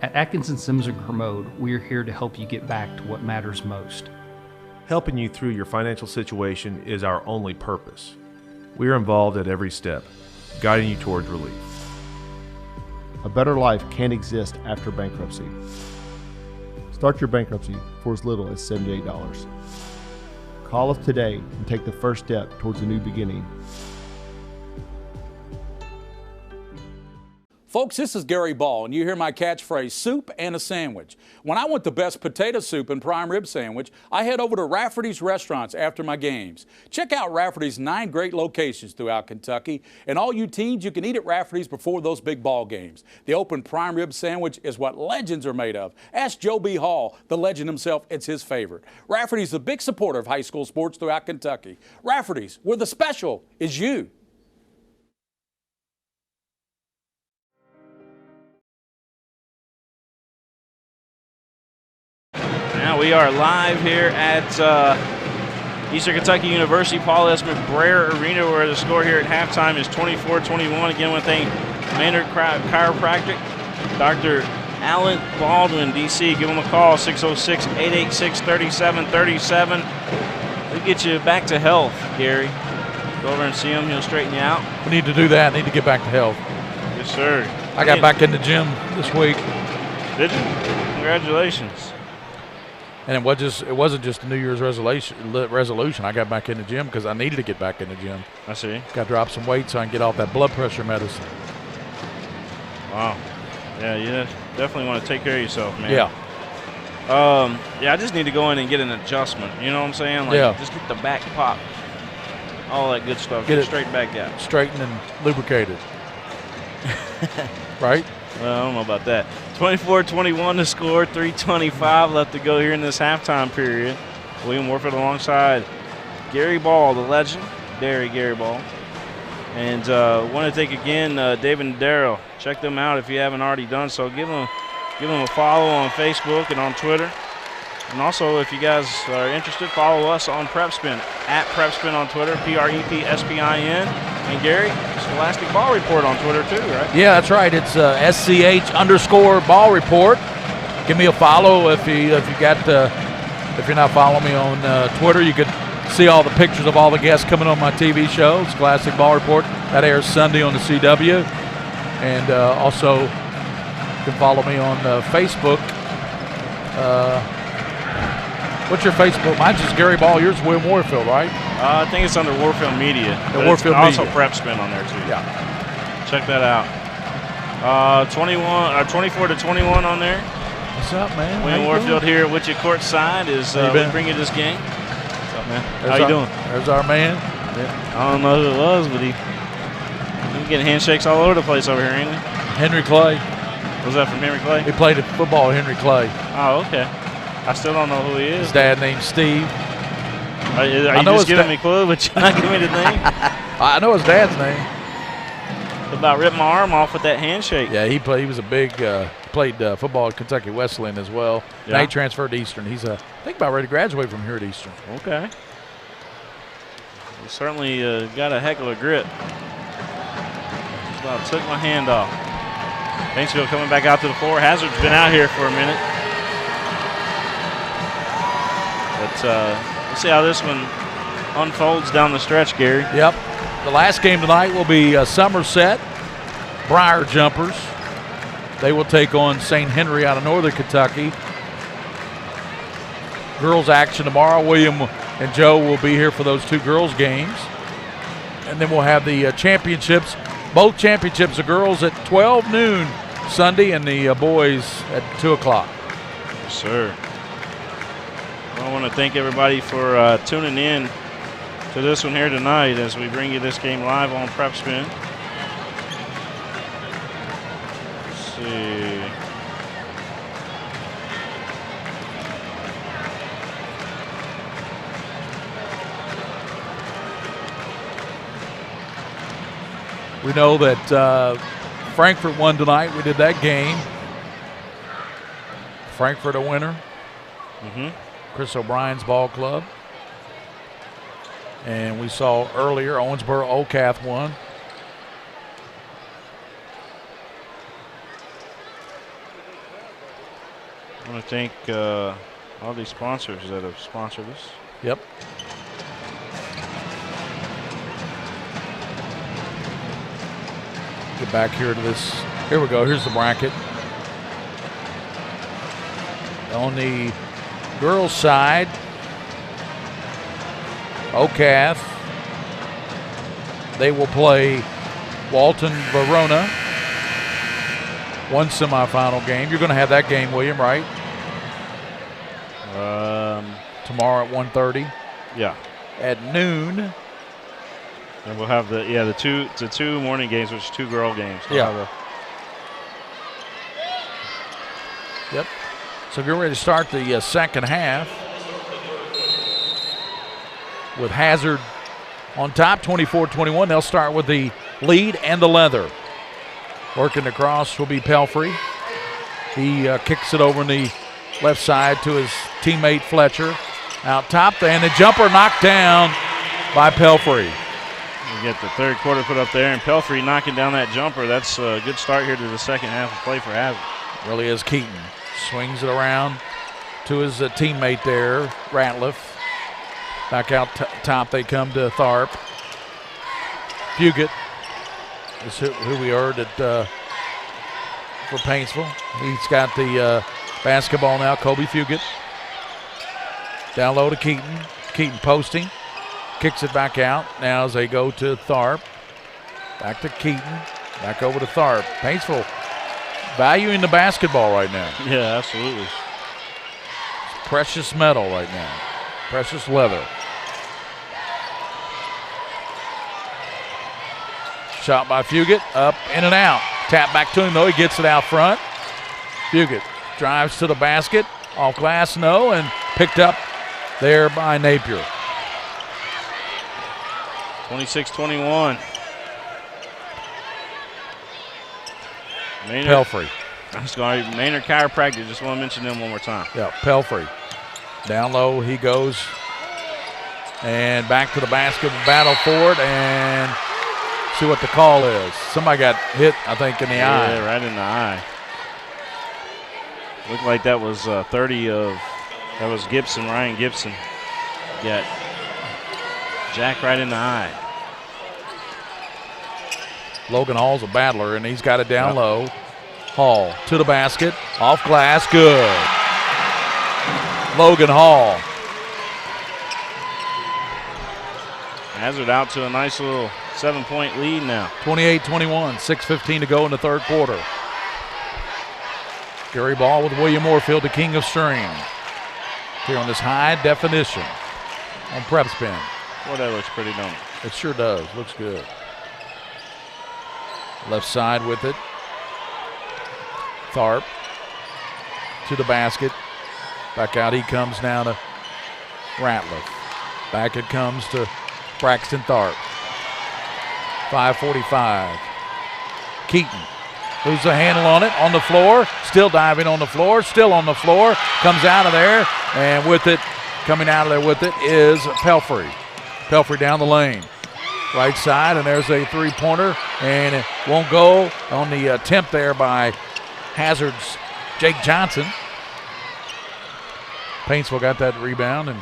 At Atkinson Sims & Kermode, we are here to help you get back to what matters most. Helping you through your financial situation is our only purpose. We are involved at every step, guiding you towards relief. A better life can't exist after bankruptcy. Start your bankruptcy for as little as $78. Call us today and take the first step towards a new beginning. Folks, this is Gary Ball, and you hear my catchphrase, soup and a sandwich. When I want the best potato soup and prime rib sandwich, I head over to Rafferty's Restaurants after my games. Check out Rafferty's 9 great locations throughout Kentucky, and all you teens, you can eat at Rafferty's before those big ball games. The open prime rib sandwich is what legends are made of. Ask Joe B. Hall, the legend himself, it's his favorite. Rafferty's a big supporter of high school sports throughout Kentucky. Rafferty's, where the special is you. Now we are live here at Eastern Kentucky University, Paul S. McBrayer Arena, where the score here at halftime is 24-21. Again, with a Maynard Chiropractic, Dr. Alan Baldwin, D.C. Give him a call, 606-886-3737. We'll get you back to health, Gary. Go over and see him. He'll straighten you out. We need to do that. I need to get back to health. Yes, sir. I got back in the gym this week. Did you? Congratulations. And it wasn't just a New Year's resolution. I got back in the gym because I needed to get back in the gym. I see. Got to drop some weight so I can get off that blood pressure medicine. Wow. Yeah, you definitely want to take care of yourself, man. Yeah. Yeah, I just need to go in and get an adjustment. You know what I'm saying? Like, yeah. Just get the back pop. All that good stuff. Get it straight back out. Straightened and lubricated. Right? Well, I don't know about that. 24-21 to score, 3:25 left to go here in this halftime period. William Warfield alongside Gary Ball, the legend, Gary Ball. And want to thank again David and Daryl. Check them out if you haven't already done so. Give them a follow on Facebook and on Twitter. And also, if you guys are interested, follow us on PrepSpin, at PrepSpin on Twitter, PrepSpin. And Gary, Scholastic Ball Report on Twitter too, right? Yeah, that's right. It's SCH_Ball Report. Give me a follow if you're not following me on Twitter. You could see all the pictures of all the guests coming on my TV show, Scholastic Ball Report. That airs Sunday on the CW. And also, you can follow me on Facebook. What's your Facebook? Mine's just Gary Ball. Yours is William Warfield, right? I think it's under Warfield Media. Warfield Media. Also PrepSpin on there too. Yeah. Check that out. 24-21 on there. What's up, man? Wayne Warfield here with you courtside as we bring you this game. What's up, man? How you doing? There's our man. I don't know who it was, but he's getting handshakes all over the place over here, ain't he? Henry Clay. Was that from Henry Clay? He played football at Henry Clay. Oh, okay. I still don't know who he is. His dad named Steve. Are you just giving me a clue, but you're not giving me the name? I know his dad's name. About ripped my arm off with that handshake. Yeah, he was a big played football at Kentucky Wesleyan as well. Yeah. Now he transferred to Eastern. He's I think about ready to graduate from here at Eastern. Okay. He certainly got a heck of a grip. About took my hand off. Paintsville coming back out to the floor. Hazard's been out here for a minute. But we'll see how this one unfolds down the stretch, Gary. Yep. The last game tonight will be Somerset Briar Jumpers. They will take on St. Henry out of Northern Kentucky. Girls action tomorrow. William and Joe will be here for those two girls games. And then we'll have the championships. Both championships, the girls at 12 noon Sunday and the boys at 2 o'clock. Yes, sir. Well, I want to thank everybody for tuning in to this one here tonight as we bring you this game live on PrepSpin. Let's see. We know that Frankfort won tonight. We did that game. Frankfort a winner. Chris O'Brien's ball club. And we saw earlier Owensboro Ocath won. I want to thank all these sponsors that have sponsored us. Yep. Get back here to this. Here we go. Here's the bracket. On the girls' side, Ocath, they will play Walton Verona. One semifinal game. You're going to have that game, William, right? Tomorrow at 1:30. Yeah. At noon. And we'll have the two morning games, which are two girl games. Yeah. Yep. So get ready to start the second half with Hazard on top, 24-21. They'll start with the lead and the leather. Working across will be Pelfrey. He kicks it over on the left side to his teammate Fletcher. Out top, and the jumper knocked down by Pelfrey. We get the third quarter put up there, and Pelfrey knocking down that jumper. That's a good start here to the second half of play for Hazard. Really is. Keaton swings it around to his teammate there, Ratliff. Back out top they come to Tharp. Fugit is who we heard at for Paintsville. He's got the basketball now, Kobe Fugit. Down low to Keaton. Keaton posting. Kicks it back out. Now as they go to Tharp. Back to Keaton. Back over to Tharp. Paintsville valuing the basketball right now. Yeah, absolutely. It's precious metal right now. Precious leather. Shot by Fugit. Up, in and out. Tap back to him though. He gets it out front. Fugit drives to the basket. Off glass, no, and picked up there by Napier. 26-21. Pelfrey. Maynard Chiropractic. Just want to mention them one more time. Yeah, Pelfrey. Down low he goes. And back to the basket, battle for it, and see what the call is. Somebody got hit, I think, in the eye. Yeah, right in the eye. Looked like that was 30 of, that was Gibson, Ryan Gibson. Got Jack right in the eye. Logan Hall's a battler, and he's got it down low. Hall to the basket, off glass, good. Logan Hall. Hazard out to a nice little 7-point lead now. 28-21, 6:15 to go in the third quarter. Gary Ball with William Moorfield, the king of string. Here on this high definition on PrepSpin. Boy, that looks pretty dumb. It sure does. Looks good. Left side with it. Tharp to the basket. Back out he comes now to Ratliff. Back it comes to Braxton Tharp. 5:45. Keaton loses the handle on it, on the floor. Still diving on the floor, still on the floor. Comes out of there, and with it, coming out of there with it is Pelfrey. Pelfrey down the lane. Right side, and there's a three-pointer, and it won't go on the attempt there by Hazard's Jake Johnson. Paintsville got that rebound, and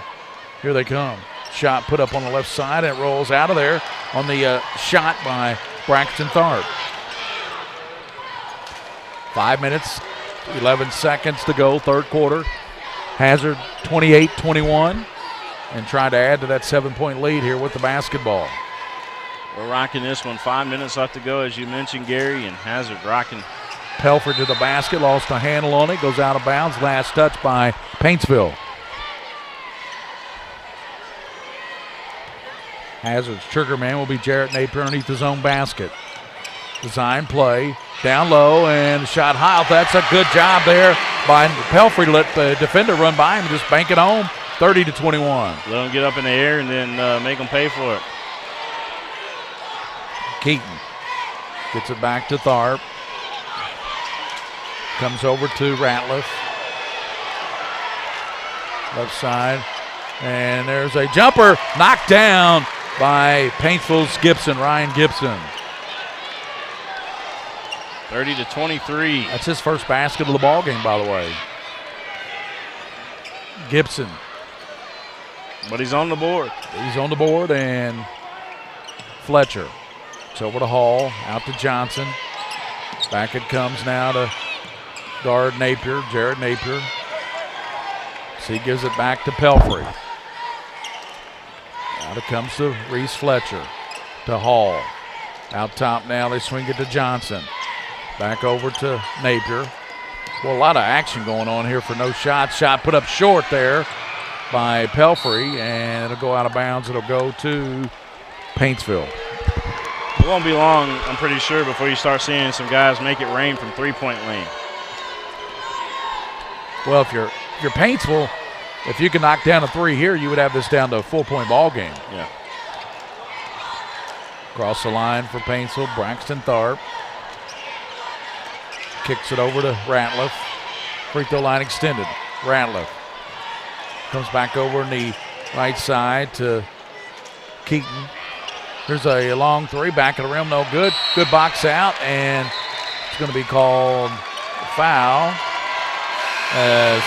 here they come. Shot put up on the left side, and it rolls out of there on the shot by Braxton Tharp. 5 minutes, 11 seconds to go, third quarter. Hazard 28-21, and trying to add to that 7-point lead here with the basketball. We're rocking this one. 5 minutes left to go, as you mentioned, Gary, and Hazard rocking. Pelfrey to the basket, lost a handle on it, goes out of bounds. Last touch by Paintsville. Hazard's trigger man will be Jarrett Napier underneath his own basket. Design play, down low, and shot high. That's a good job there by Pelfrey. Let the defender run by him and just bank it home. 30-21. Let him get up in the air and then make them pay for it. Keaton gets it back to Tharp. Comes over to Ratliff. Left side. And there's a jumper knocked down by Paintsville's Gibson, Ryan Gibson. 30-23. That's his first basket of the ball game, by the way. Gibson. But he's on the board. He's on the board, and Fletcher. It's over to Hall, out to Johnson. Back it comes now to guard Napier, Jarrett Napier. So he gives it back to Pelfrey. Out it comes to Reese Fletcher, to Hall. Out top now, they swing it to Johnson. Back over to Napier. Well, a lot of action going on here for no shots. Shot put up short there by Pelfrey, and it'll go out of bounds. It'll go to Paintsville. It won't be long, I'm pretty sure, before you start seeing some guys make it rain from three-point lane. Well, if you're Paintsville, if you can knock down a three here, you would have this down to a 4-point ball game. Yeah. Across the line for Paintsville, Braxton Tharp. Kicks it over to Ratliff. Free throw line extended. Ratliff comes back over in the right side to Keaton. There's a long three, back of the rim, no good. Good box out, and it's going to be called a foul. As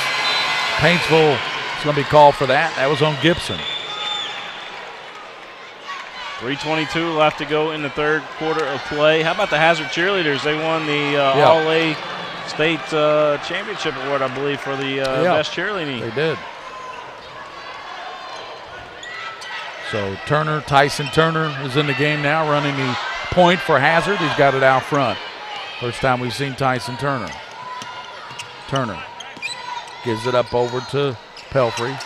Paintsville is going to be called for that. That was on Gibson. 3:22 left to go in the third quarter of play. How about the Hazard cheerleaders? They won the All-A State Championship award, I believe, for the best cheerleading. They did. So Tyson Turner is in the game now, running the point for Hazard. He's got it out front. First time we've seen Tyson Turner. Turner gives it up over to Pelfrey.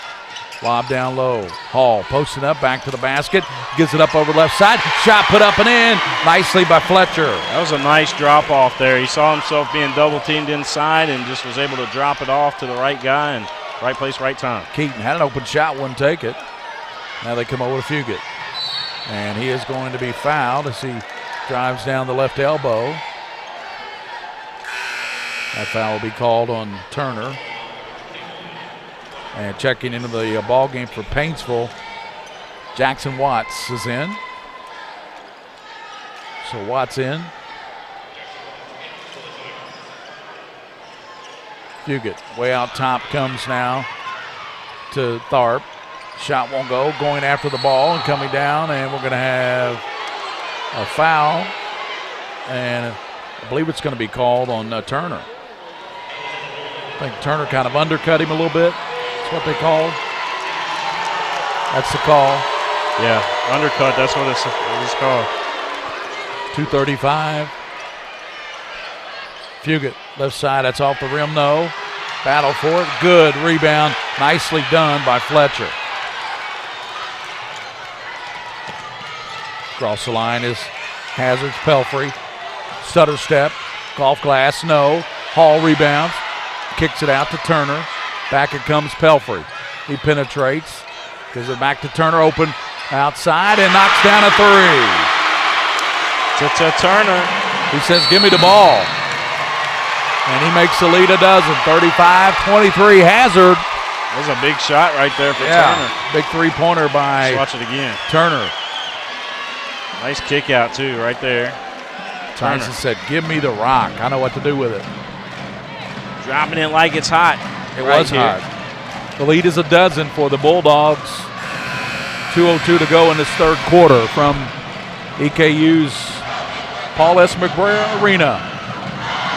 Lob down low. Hall posting up, back to the basket. Gives it up over left side. Shot put up and in. Nicely by Fletcher. That was a nice drop off there. He saw himself being double teamed inside and just was able to drop it off to the right guy and right place, right time. Keaton had an open shot, wouldn't take it. Now they come over to Fugit. And he is going to be fouled as he drives down the left elbow. That foul will be called on Turner. And checking into the ball game for Paintsville, Jackson Watts is in. So Watts in. Fugit way out top comes now to Tharp. Shot won't go, going after the ball and coming down, and we're going to have a foul. And I believe it's going to be called on Turner. I think Turner kind of undercut him a little bit. That's what they called. That's the call. Yeah, undercut, that's what it's called. 2:35. Fugit Left side, that's off the rim, no. Battle for it. Good rebound. Nicely done by Fletcher. Across the line is Hazard's Pelfrey. Stutter step. Golf glass, no. Hall rebounds. Kicks it out to Turner. Back it comes Pelfrey. He penetrates. Gives it back to Turner, open outside, and knocks down a three. To Turner. He says, give me the ball. And he makes the lead a dozen. 35-23 Hazard. That was a big shot right there for Turner. Big three-pointer by Let's watch it again. Turner. Nice kick out, too, right there. Tyson said, give me the rock. I know what to do with it. Dropping it like it's hot. It was hot. The lead is a dozen for the Bulldogs. 2:02 to go in this third quarter from EKU's Paul S. McBrayer Arena.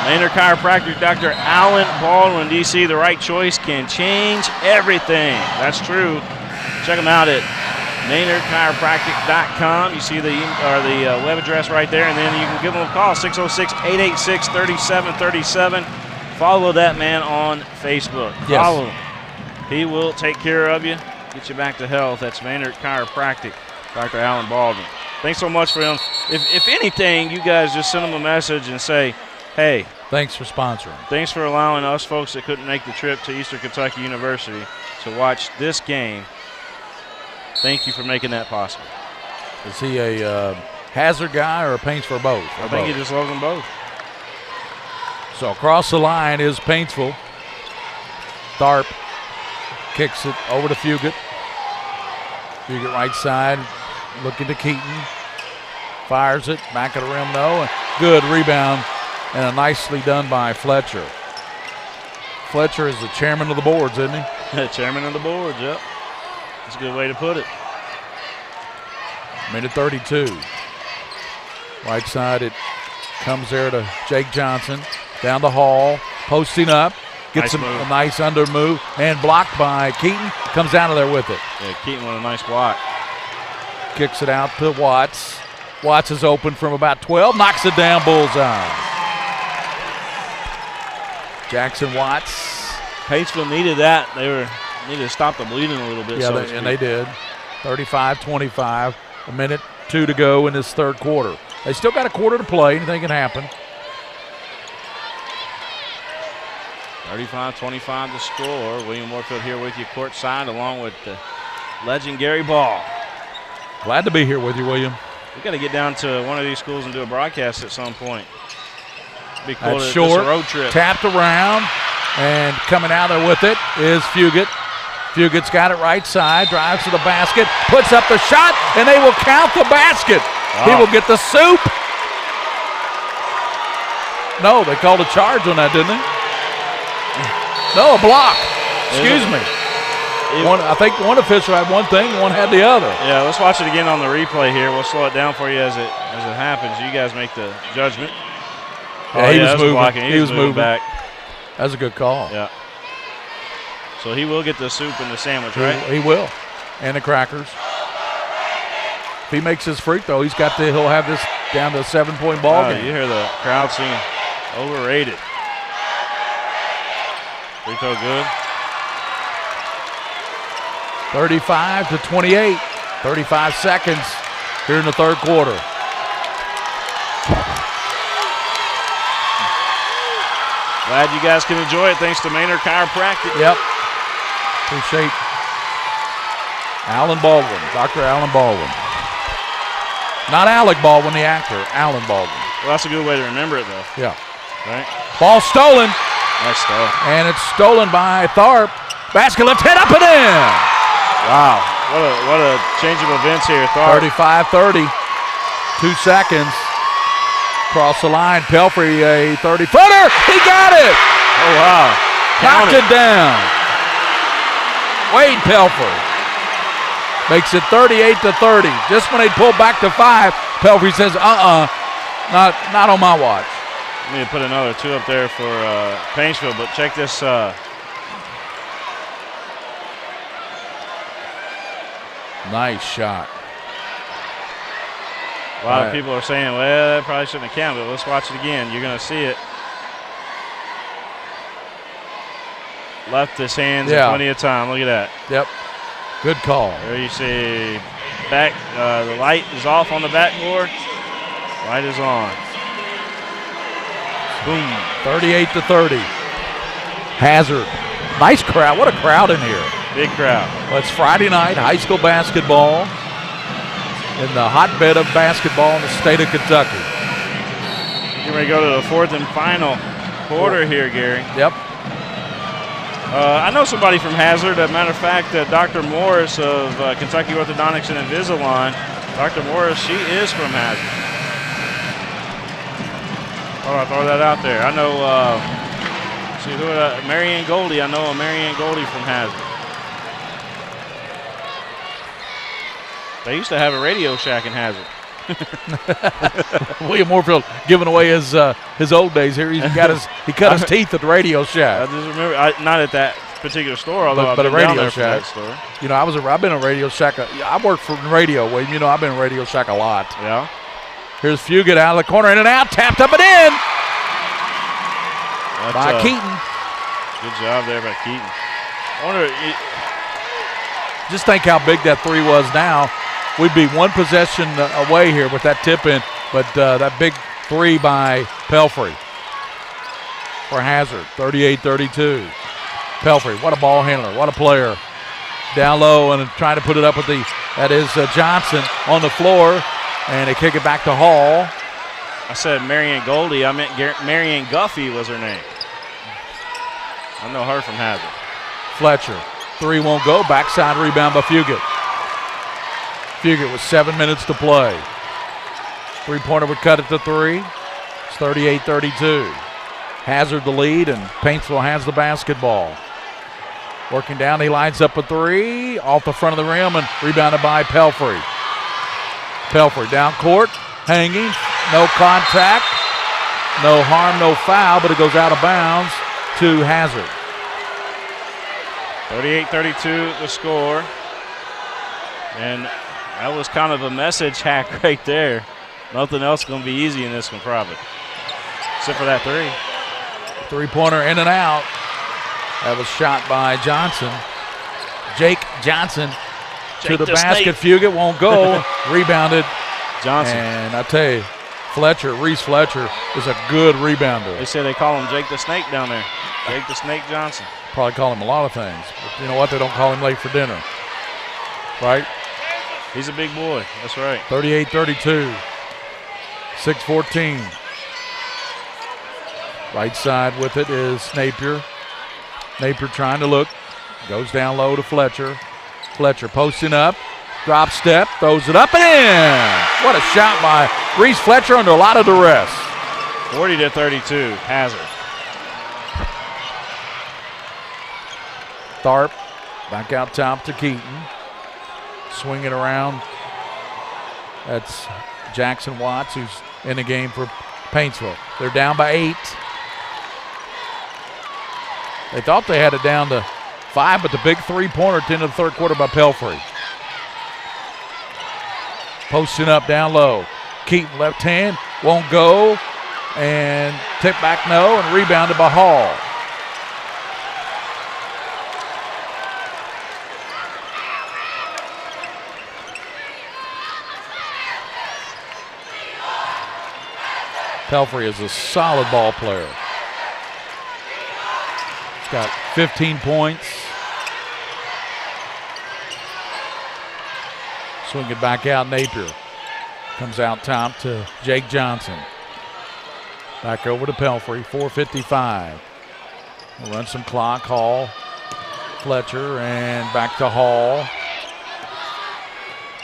Maynard Chiropractic, Dr. Alan Baldwin, DC. The right choice can change everything. That's true. Check them out at MaynardChiropractic.com. You see the web address right there, and then you can give them a call, 606-886-3737. Follow that man on Facebook. Yes. Follow him. He will take care of you, get you back to health. That's Maynard Chiropractic, Dr. Alan Baldwin. Thanks so much for him. If anything, you guys just send him a message and say, hey, thanks for sponsoring. Thanks for allowing us folks that couldn't make the trip to Eastern Kentucky University to watch this game. Thank you for making that possible. Is he a Hazard guy or a Paintsville both? I think he just loves them both. So across the line is Paintsville. Tharp kicks it over to Fugit. Fugit right side, looking to Keaton. Fires it, back of the rim, no. Good rebound, and nicely done by Fletcher. Fletcher is the chairman of the boards, isn't he? Chairman of the boards, yep. That's a good way to put it. Minute 32. Right side, it comes there to Jake Johnson. Down the hall, posting up. Gets a nice under move and blocked by Keaton. Comes out of there with it. Yeah, Keaton with a nice block. Kicks it out to Watts. Watts is open from about 12. Knocks it down, bullseye. Jackson Watts. Paintsville needed that. They needed to stop the bleeding a little bit. Yeah, and they did. 35-25. A minute 2 to go in this third quarter. They still got a quarter to play. Anything can happen. 35-25 the score. William Warfield here with you courtside along with the legend Gary Ball. Glad to be here with you, William. We got to get down to one of these schools and do a broadcast at some point. Be cool. That's short. A road trip. Tapped around, and coming out there with it is Fugit. Fugit's got it right side, drives to the basket, puts up the shot, and they will count the basket. Wow. He will get the soup. No, they called a charge on that, didn't they? No, a block. Excuse me. I think one official had one thing, one had the other. Yeah, let's watch it again on the replay here. We'll slow it down for you as it happens. You guys make the judgment. Yeah, he was moving. Blocking. He was moving back. That was a good call. Yeah. So he will get the soup and the sandwich, right? He will, and the crackers. If he makes his free throw, he'll have this down to a 7-point ball game. You hear the crowd singing, overrated. Free throw good. 35-28. 35 seconds here in the third quarter. Glad you guys can enjoy it. Thanks to Maynard Chiropractic. Yep. Appreciate Alan Baldwin, Dr. Alan Baldwin. Not Alec Baldwin, the actor, Alan Baldwin. Well, that's a good way to remember it, though. Yeah. Right? Ball stolen. Nice stolen. And it's stolen by Tharp. Basket left, head up and in. Wow. What a change of events here. Tharp. 35-30. 2 seconds. Across the line. Pelfrey, a 30-footer. He got it. Oh, wow. Knocked it down. Wade Pelfrey makes it 38-30. Just when they pull back to 5, Pelfrey says, not on my watch. I need to put another 2 up there for Paintsville, but check this. Nice shot. A lot of people are saying, well, that probably shouldn't have counted, but let's watch it again. You're going to see it. left his hands in plenty of time. Look at that. Yep. Good call. There you see back. The light is off on the backboard. Light is on. Boom. 38-30. Hazard. Nice crowd. What a crowd in here. Big crowd. Well, it's Friday night, high school basketball in the hotbed of basketball in the state of Kentucky. Here we go to the fourth and final quarter here, Gary. Yep. I know somebody from Hazard. As a matter of fact, Dr. Morris of Kentucky Orthodontics and Invisalign. Dr. Morris, she is from Hazard. Oh, I throw that out there. I know, see who, Marianne Goldie. I know a Marianne Goldie from Hazard. They used to have a Radio Shack in Hazard. William Moorfield giving away his old days here. He cut his teeth at the Radio Shack. I just remember, not at that particular store, although but I've a been down Radio there for Shack. that store. You know, I've been in a Radio Shack. I worked for radio. Well, you know, I've been in Radio Shack a lot. Yeah. Here's Fugit out of the corner, in and out, tapped up and in by Keaton. Good job there by Keaton. I wonder, just think how big that three was now. We'd be one possession away here with that tip in, but that big three by Pelfrey for Hazard, 38-32. Pelfrey, what a ball handler, what a player. Down low and trying to put it up with that is Johnson on the floor, and they kick it back to Hall. I said Marianne Goldie. I meant Marianne Guffey was her name. I know her from Hazard. Fletcher, three won't go, backside rebound by Fugit. Fugit with 7 minutes to play. Three-pointer would cut it to three. It's 38-32. Hazard the lead, and Paintsville has the basketball. Working down, he lines up a three, off the front of the rim, and rebounded by Pelfrey. Pelfrey down court, hanging, no contact, no harm, no foul, but it goes out of bounds to Hazard. 38-32 the score. And that was kind of a message hack right there. Nothing else going to be easy in this one probably. Except for that three. Three-pointer in and out. That was shot by Johnson. Jake Johnson to the basket. Fugit won't go. Rebounded. Johnson. And I tell you, Reese Fletcher is a good rebounder. They say they call him Jake the Snake down there. Jake the Snake Johnson. Probably call him a lot of things. But you know what? They don't call him late for dinner. Right? He's a big boy. That's right. 38-32. 6:14. Right side with it is Napier. Napier trying to look. Goes down low to Fletcher. Fletcher posting up. Drop step. Throws it up and in. What a shot by Reese Fletcher under a lot of duress. 40-32. Hazard. Tharp back out top to Keaton. Swing it around. That's Jackson Watts, who's in the game for Paintsville. They're down by 8. They thought they had it down to 5, but the big three-pointer at the end of the third quarter by Pelfrey. Posting up down low. Keaton left hand, won't go, and tip back no, and rebounded by Hall. Pelfrey is a solid ball player. He's got 15 points. Swing it back out, Napier. Comes out top to Jake Johnson. Back over to Pelfrey, 4:55. We'll run some clock, Hall, Fletcher, and back to Hall.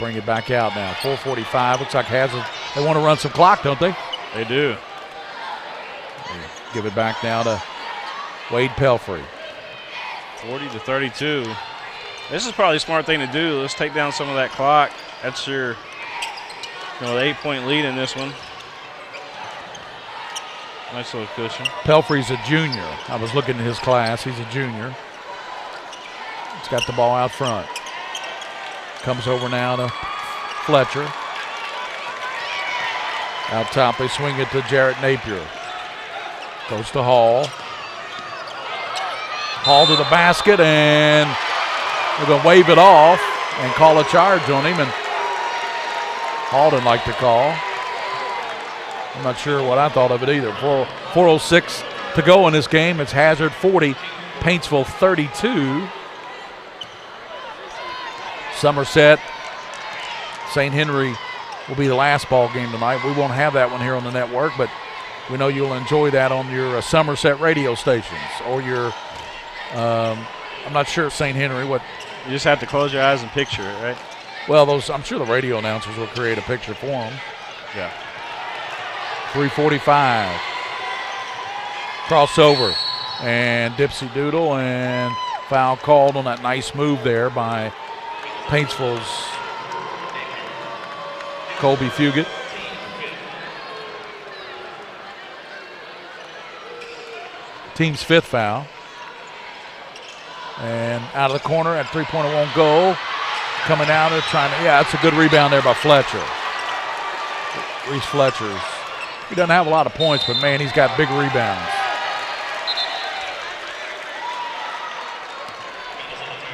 Bring it back out now, 4:45. Looks like Hazard, they want to run some clock, don't they? They do. Give it back now to Wade Pelfrey. 40-32. This is probably a smart thing to do. Let's take down some of that clock. That's your, the 8-point lead in this one. Nice little cushion. Pelfrey's a junior. I was looking at his class. He's a junior. He's got the ball out front. Comes over now to Fletcher. Out top, they swing it to Jarrett Napier. Goes to Hall. Hall to the basket, and we're going to wave it off and call a charge on him, and Hall didn't like to call. I'm not sure what I thought of it either. 4:06 to go in this game. It's Hazard 40, Paintsville 32. Somerset, St. Henry will be the last ball game tonight. We won't have that one here on the network, but we know you'll enjoy that on your Somerset radio stations or your, I'm not sure, St. Henry. What? You just have to close your eyes and picture it, right? Well, I'm sure the radio announcers will create a picture for them. Yeah. 3:45. Crossover and Dipsy Doodle, and foul called on that nice move there by Paintsville's Colby Fugit. Team's 5th foul. And out of the corner at three-pointer won't go. Coming out and trying to, that's a good rebound there by Fletcher. Reese Fletcher's. He doesn't have a lot of points, but man, he's got big rebounds.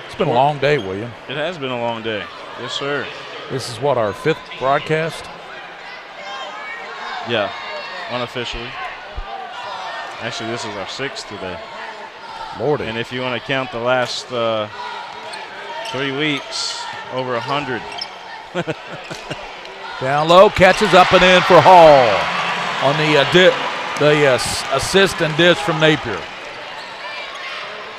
It's been a long day, William. It has been a long day. Yes, sir. This is what, our 5th broadcast? Yeah, unofficially. Actually, this is our 6th today. Lordy. And if you want to count the last 3 weeks, over 100. Down low, catches up and in for Hall on the assist and dish from Napier.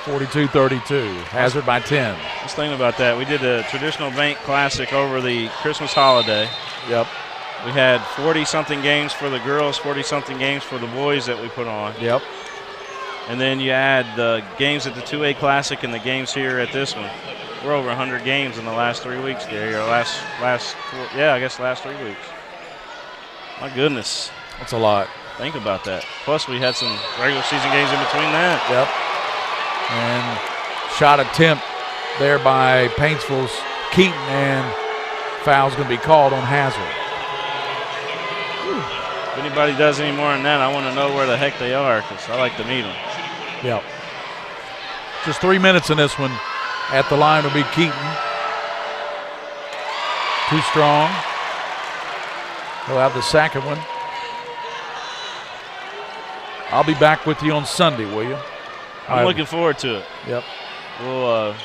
42-32. Hazard by 10. Just thinking about that. We did a traditional bank classic over the Christmas holiday. Yep. We had 40-something games for the girls, 40-something games for the boys that we put on. Yep. And then you add the games at the 2A Classic and the games here at this one. We're over 100 games in the last 3 weeks, Gary. Or last 3 weeks. My goodness. That's a lot. Think about that. Plus, we had some regular season games in between that. Yep. And shot attempt there by Paintsville's Keaton, and foul's going to be called on Hazard. If anybody does any more than that, I want to know where the heck they are, because I like to meet them. Yep. Just 3 minutes in this one. At the line will be Keaton. Too strong. He'll have the second one. I'll be back with you on Sunday, will you? I'm looking forward to it. Yep. We'll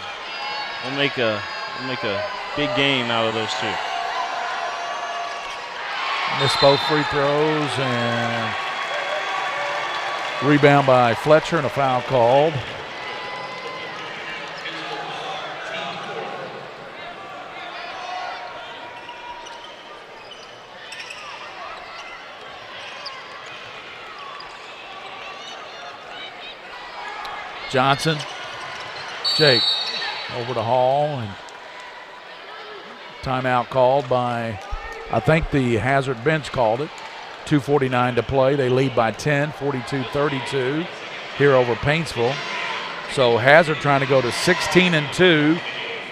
make a big game out of those two. Missed both free throws, and rebound by Fletcher and a foul called. Johnson, Jake, over to Hall, and timeout called by, I think the Hazard bench called it. 2:49 to play. They lead by 10, 42-32 here over Paintsville. So Hazard trying to go to 16-2,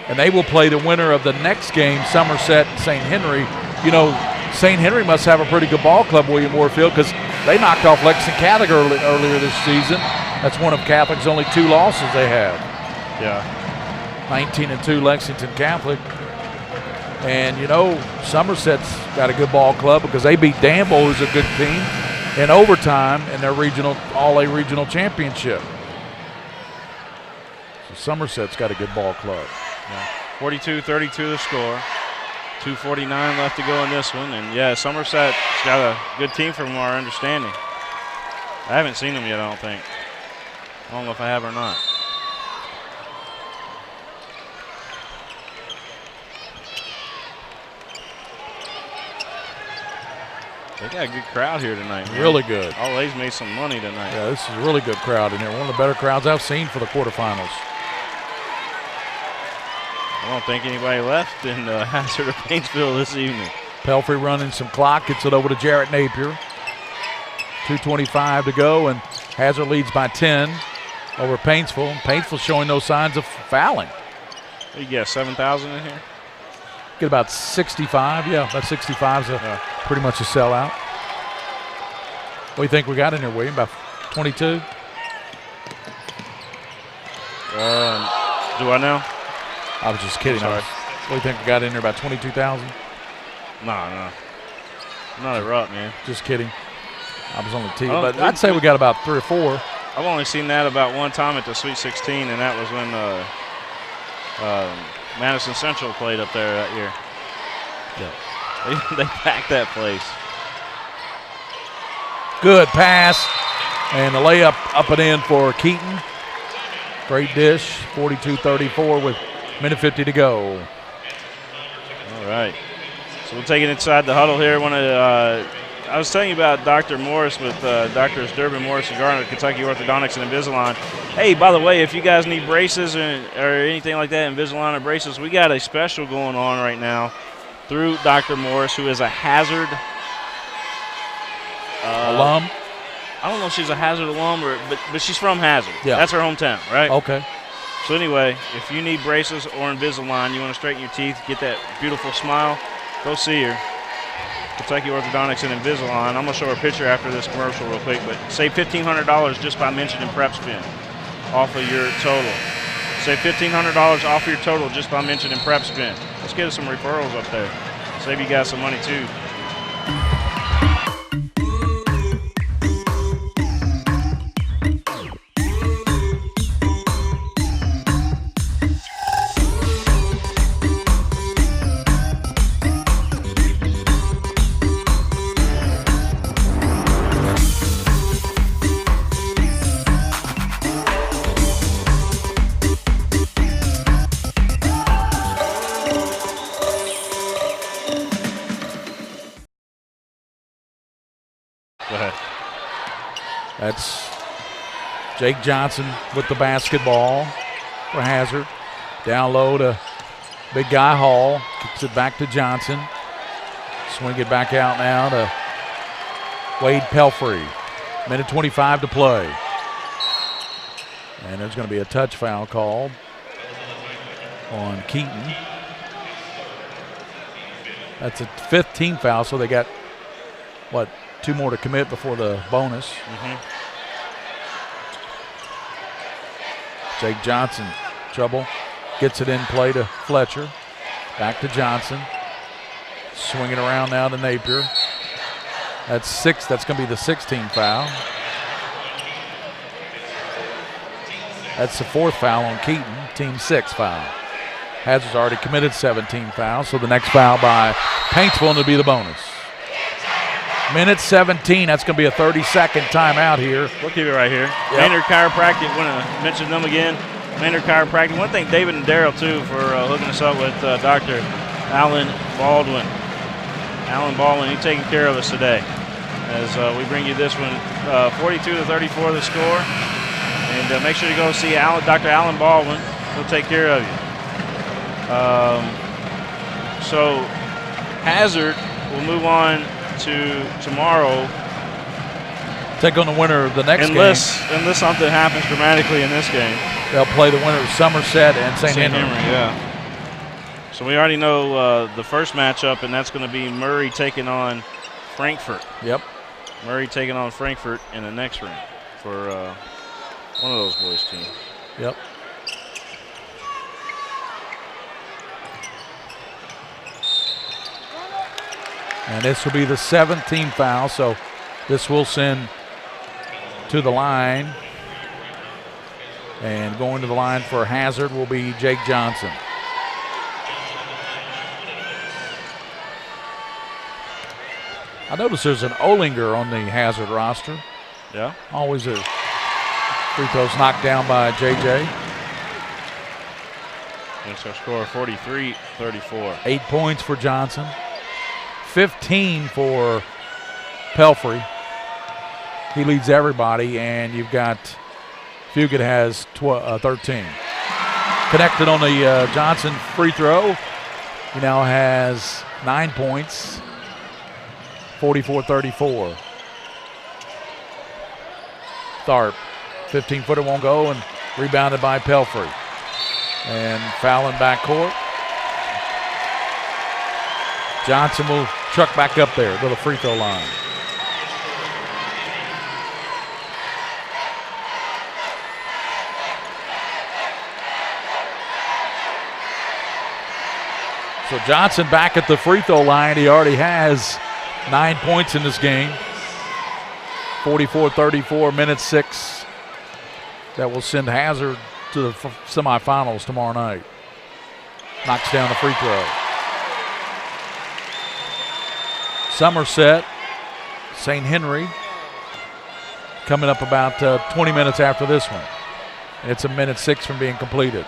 and they will play the winner of the next game, Somerset and St. Henry. You know, St. Henry must have a pretty good ball club, William Warfield, because they knocked off Lexington Catholic earlier this season. That's one of Catholic's only 2 losses they have. Yeah. 19-2 Lexington Catholic. And, you know, Somerset's got a good ball club because they beat Danville, who's a good team, in overtime in their All-A regional championship. So Somerset's got a good ball club. Yeah. 42-32 the score. 2:49 left to go in this one. And, yeah, Somerset's got a good team from our understanding. I haven't seen them yet, I don't think. I don't know if I have or not. They got a good crowd here tonight, man. Really good. All-A's made some money tonight. Yeah, this is a really good crowd in here. One of the better crowds I've seen for the quarterfinals. I don't think anybody left in Hazard or Paintsville this evening. Pelfrey running some clock, gets it over to Jarrett Napier. 2:25 to go, and Hazard leads by 10 over Paintsville. Paintsville showing no signs of fouling. You get 7,000 in here? Get about 65, yeah, about 65 is pretty much a sellout. What do you think we got in here, William? About 22? Do I know? I was just kidding. Sorry. What do you think? I got in there about 22,000? No. I'm not a rut, man. Just kidding. I was only teasing. Oh, But I'd say we got about 3 or 4. I've only seen that about one time at the Sweet 16, and that was when Madison Central played up there that year. Yeah. They packed that place. Good pass. And the layup up and in for Keaton. Great dish. 42-34 with minute 50 to go. All right. So we'll take it inside the huddle here. I was telling you about Dr. Morris with Doctors Durbin, Morris, and Garner, Kentucky Orthodontics, and Invisalign. Hey, by the way, if you guys need braces or anything like that, Invisalign or braces, we got a special going on right now through Dr. Morris, who is a Hazard alum. I don't know if she's a Hazard alum, but she's from Hazard. Yeah. That's her hometown, right? Okay. So anyway, if you need braces or Invisalign, you want to straighten your teeth, get that beautiful smile, go see her. Kentucky Orthodontics and Invisalign. I'm going to show her a picture after this commercial real quick, but save $1,500 just by mentioning PrepSpin off of your total. Save $1,500 off of your total just by mentioning PrepSpin. Let's get us some referrals up there. Save you guys some money too. Go ahead. That's Jake Johnson with the basketball for Hazard. Down low to big guy Hall. Kicks it back to Johnson. Swing it back out now to Wade Pelfrey. Minute 25 to play. And there's going to be a touch foul called on Keaton. That's a 5th team foul, so they got, 2 more to commit before the bonus. Jake Johnson, trouble. Gets it in play to Fletcher. Back to Johnson. Swinging around now to Napier. That's 6. That's going to be the 16th foul. That's the 4th foul on Keaton. Team 6 foul. Hazard's already committed 17 fouls, so the next foul by Paintsville will be the bonus. Minute 17. That's going to be a 30-second timeout here. We'll keep it right here. Yep. Maynard Chiropractic, want to mention them again. Maynard Chiropractic. Want to thank David and Daryl, too, for hooking us up with Dr. Alan Baldwin. Alan Baldwin, he's taking care of us today as we bring you this one. 42-34 the score. And make sure you go see Dr. Alan Baldwin. He'll take care of you. So Hazard will move on to tomorrow. Take on the winner of the next game. Unless something happens dramatically in this game. They'll play the winner of Somerset and St. Henry. Yeah. So we already know the first matchup, and that's going to be Murray taking on Frankfurt. Yep. Murray taking on Frankfurt in the next round for one of those boys' teams. Yep. And this will be the 7th team foul, so this will send to the line. And going to the line for Hazard will be Jake Johnson. I notice there's an Olinger on the Hazard roster. Yeah. Always a free throws knocked down by JJ. That's our score, 43-34. 8 points for Johnson. 15 for Pelfrey. He leads everybody, and you've got Fugit has 13. Connected on the Johnson free throw. He now has 9 points, 44-34. Tharp, 15-footer won't go, and rebounded by Pelfrey. And fouling backcourt. Johnson will truck back up there to the free throw line. So Johnson back at the free throw line. He already has 9 points in this game. 44-34, minute 6. That will send Hazard to the semifinals tomorrow night. Knocks down the free throw. Somerset, St. Henry, coming up about 20 minutes after this one. It's a minute 6 from being completed.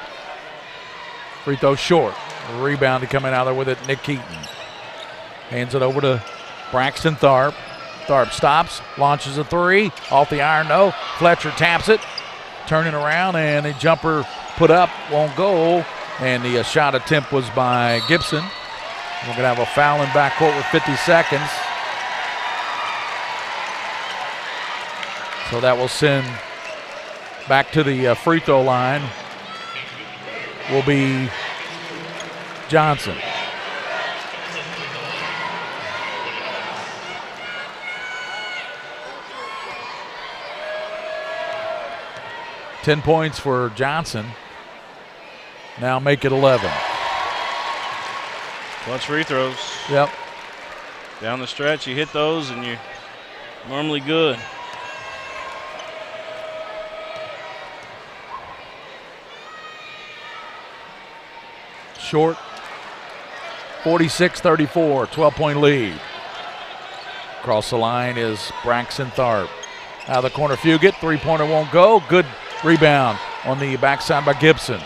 Free throw short. Rebound coming out there with it, Nick Keaton. Hands it over to Braxton Tharp. Tharp stops, launches a three. Off the iron, no. Fletcher taps it. Turning around, and a jumper put up, won't go. And the shot attempt was by Gibson. We're going to have a foul in backcourt with 50 seconds. So that will send back to the free throw line will be Johnson. Ten points for Johnson. Now make it 11. Clutch free throws. Yep. Down the stretch, you hit those and you're normally good. Short. 46-34, 12-point lead. Across the line is Braxton Tharp. Out of the corner, Fugit. Three-pointer won't go. Good rebound on the backside by Gibson.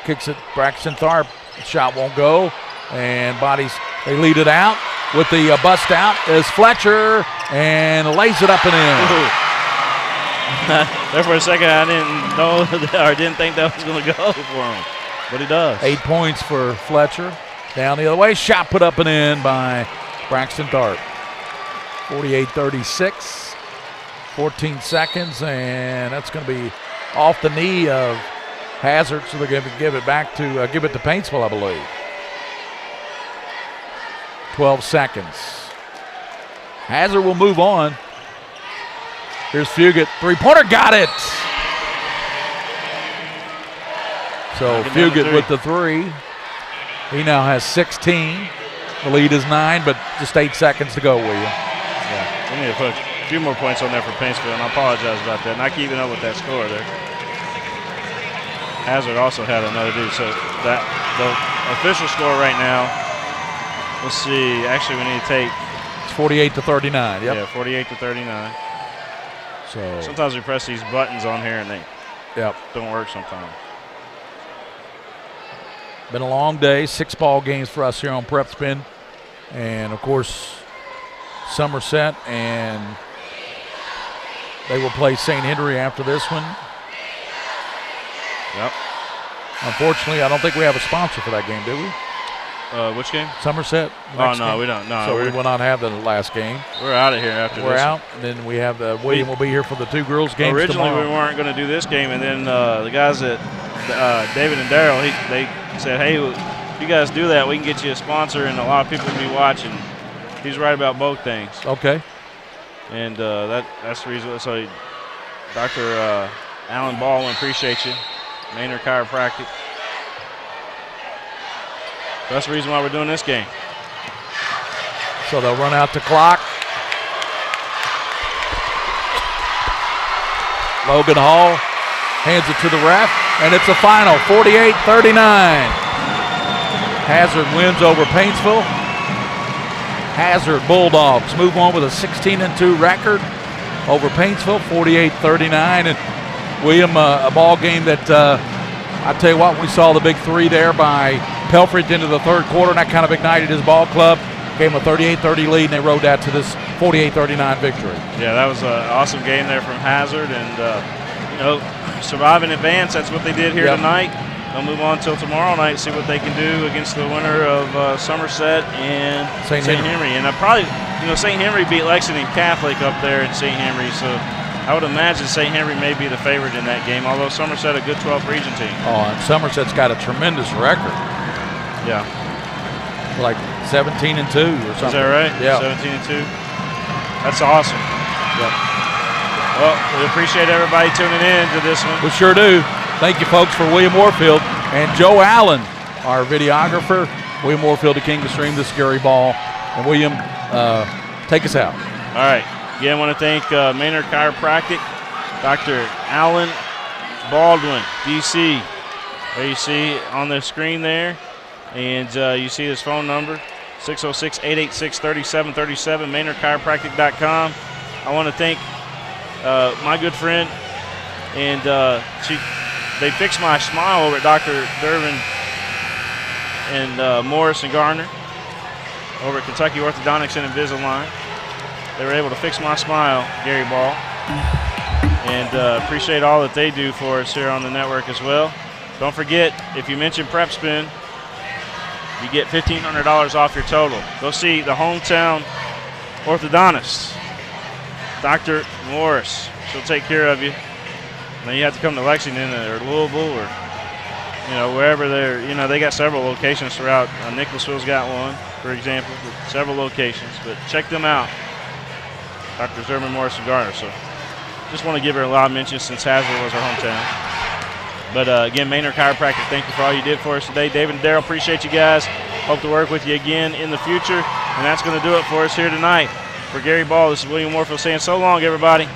Kicks it, Braxton Tharp. Shot won't go. And bodies, they lead it out. With the bust out is Fletcher and lays it up and in. There for a second, I didn't know or didn't think that was going to go for him, but he does. 8 points for Fletcher. Down the other way, shot put up and in by Braxton Tharp. 48-36, 14 seconds, and that's going to be off the knee of Hazard, so they're going to give it back to give it to Paintsville, I believe. 12 seconds. Hazard will move on. Here's Fugit. Three-pointer, got it. So Fugit with the three. He now has 16. The lead is 9, but just 8 seconds to go, William. Yeah, we need to put a few more points on there for Paintsville, and I apologize about that. Not keeping up with that score there. Hazard also had another dude, so that the official score right now, let's see. Actually, we need to take. It's 48-39. Yep. Yeah, 48-39. So sometimes we press these buttons on here and they don't work sometimes. Been a long day. 6 ball games for us here on PrepSpin, and of course Somerset, and they will play St. Henry after this one. Yep. Unfortunately, I don't think we have a sponsor for that game, do we? Which game? Somerset. Oh, no, game. we don't. No, so we will not have the last game. We're out of here after this. We're out. And then we have William will be here for the 2 girls games originally tomorrow. We weren't going to do this game, and then the guys at David and Daryl, they said, hey, if you guys do that, we can get you a sponsor, and a lot of people will be watching. He's right about both things. Okay. And that's the reason. So Dr. Alan Baldwin, appreciate you. Maynard Chiropractic. That's the reason why we're doing this game. So they'll run out the clock. Logan Hall hands it to the ref, and it's a final, 48-39. Hazard wins over Paintsville. Hazard Bulldogs move on with a 16-2 record over Paintsville, 48-39. And William, a ball game that I tell you what, we saw the big 3 there by Pelfrey into the 3rd quarter, and that kind of ignited his ball club. Gave him a 38-30 lead, and they rode that to this 48-39 victory. Yeah, that was an awesome game there from Hazard, and survive and advance. That's what they did here tonight. They'll move on until tomorrow night, see what they can do against the winner of Somerset and St. Henry. And St. Henry beat Lexington Catholic up there in St. Henry, so I would imagine St. Henry may be the favorite in that game, although Somerset a good 12th region team. Oh, and Somerset's got a tremendous record. Yeah. Like 17-2 or something. Is that right? Yeah. 17-2. That's awesome. Yep. Well, we appreciate everybody tuning in to this one. We sure do. Thank you, folks, for William Warfield and Joe Allen, our videographer. William Warfield to King of the Stream. This is Gary Ball. And William, take us out. All right. Again, I want to thank Maynard Chiropractic, Dr. Alan Baldwin, D.C. There you see on the screen there. And you see his phone number, 606-886-3737, MaynardChiropractic.com. I want to thank my good friend, and they fixed my smile over at Dr. Durbin and Morris and Garner over at Kentucky Orthodontics and Invisalign. They were able to fix my smile, Gary Ball, and appreciate all that they do for us here on the network as well. Don't forget, if you mention PrepSpin, you get $1,500 off your total. Go see the hometown orthodontist, Dr. Morris. She'll take care of you. Then you have to come to Lexington or Louisville or, wherever they're, they got several locations throughout. Nicholasville's got one, for example, several locations. But check them out, Dr. Durbin, Morris, and Garner. So just want to give her a lot of mentions since Hasbro was her hometown. But again, Maynard Chiropractic, thank you for all you did for us today. David and Daryl, appreciate you guys. Hope to work with you again in the future. And that's going to do it for us here tonight. For Gary Ball, this is William Warfield saying so long, everybody.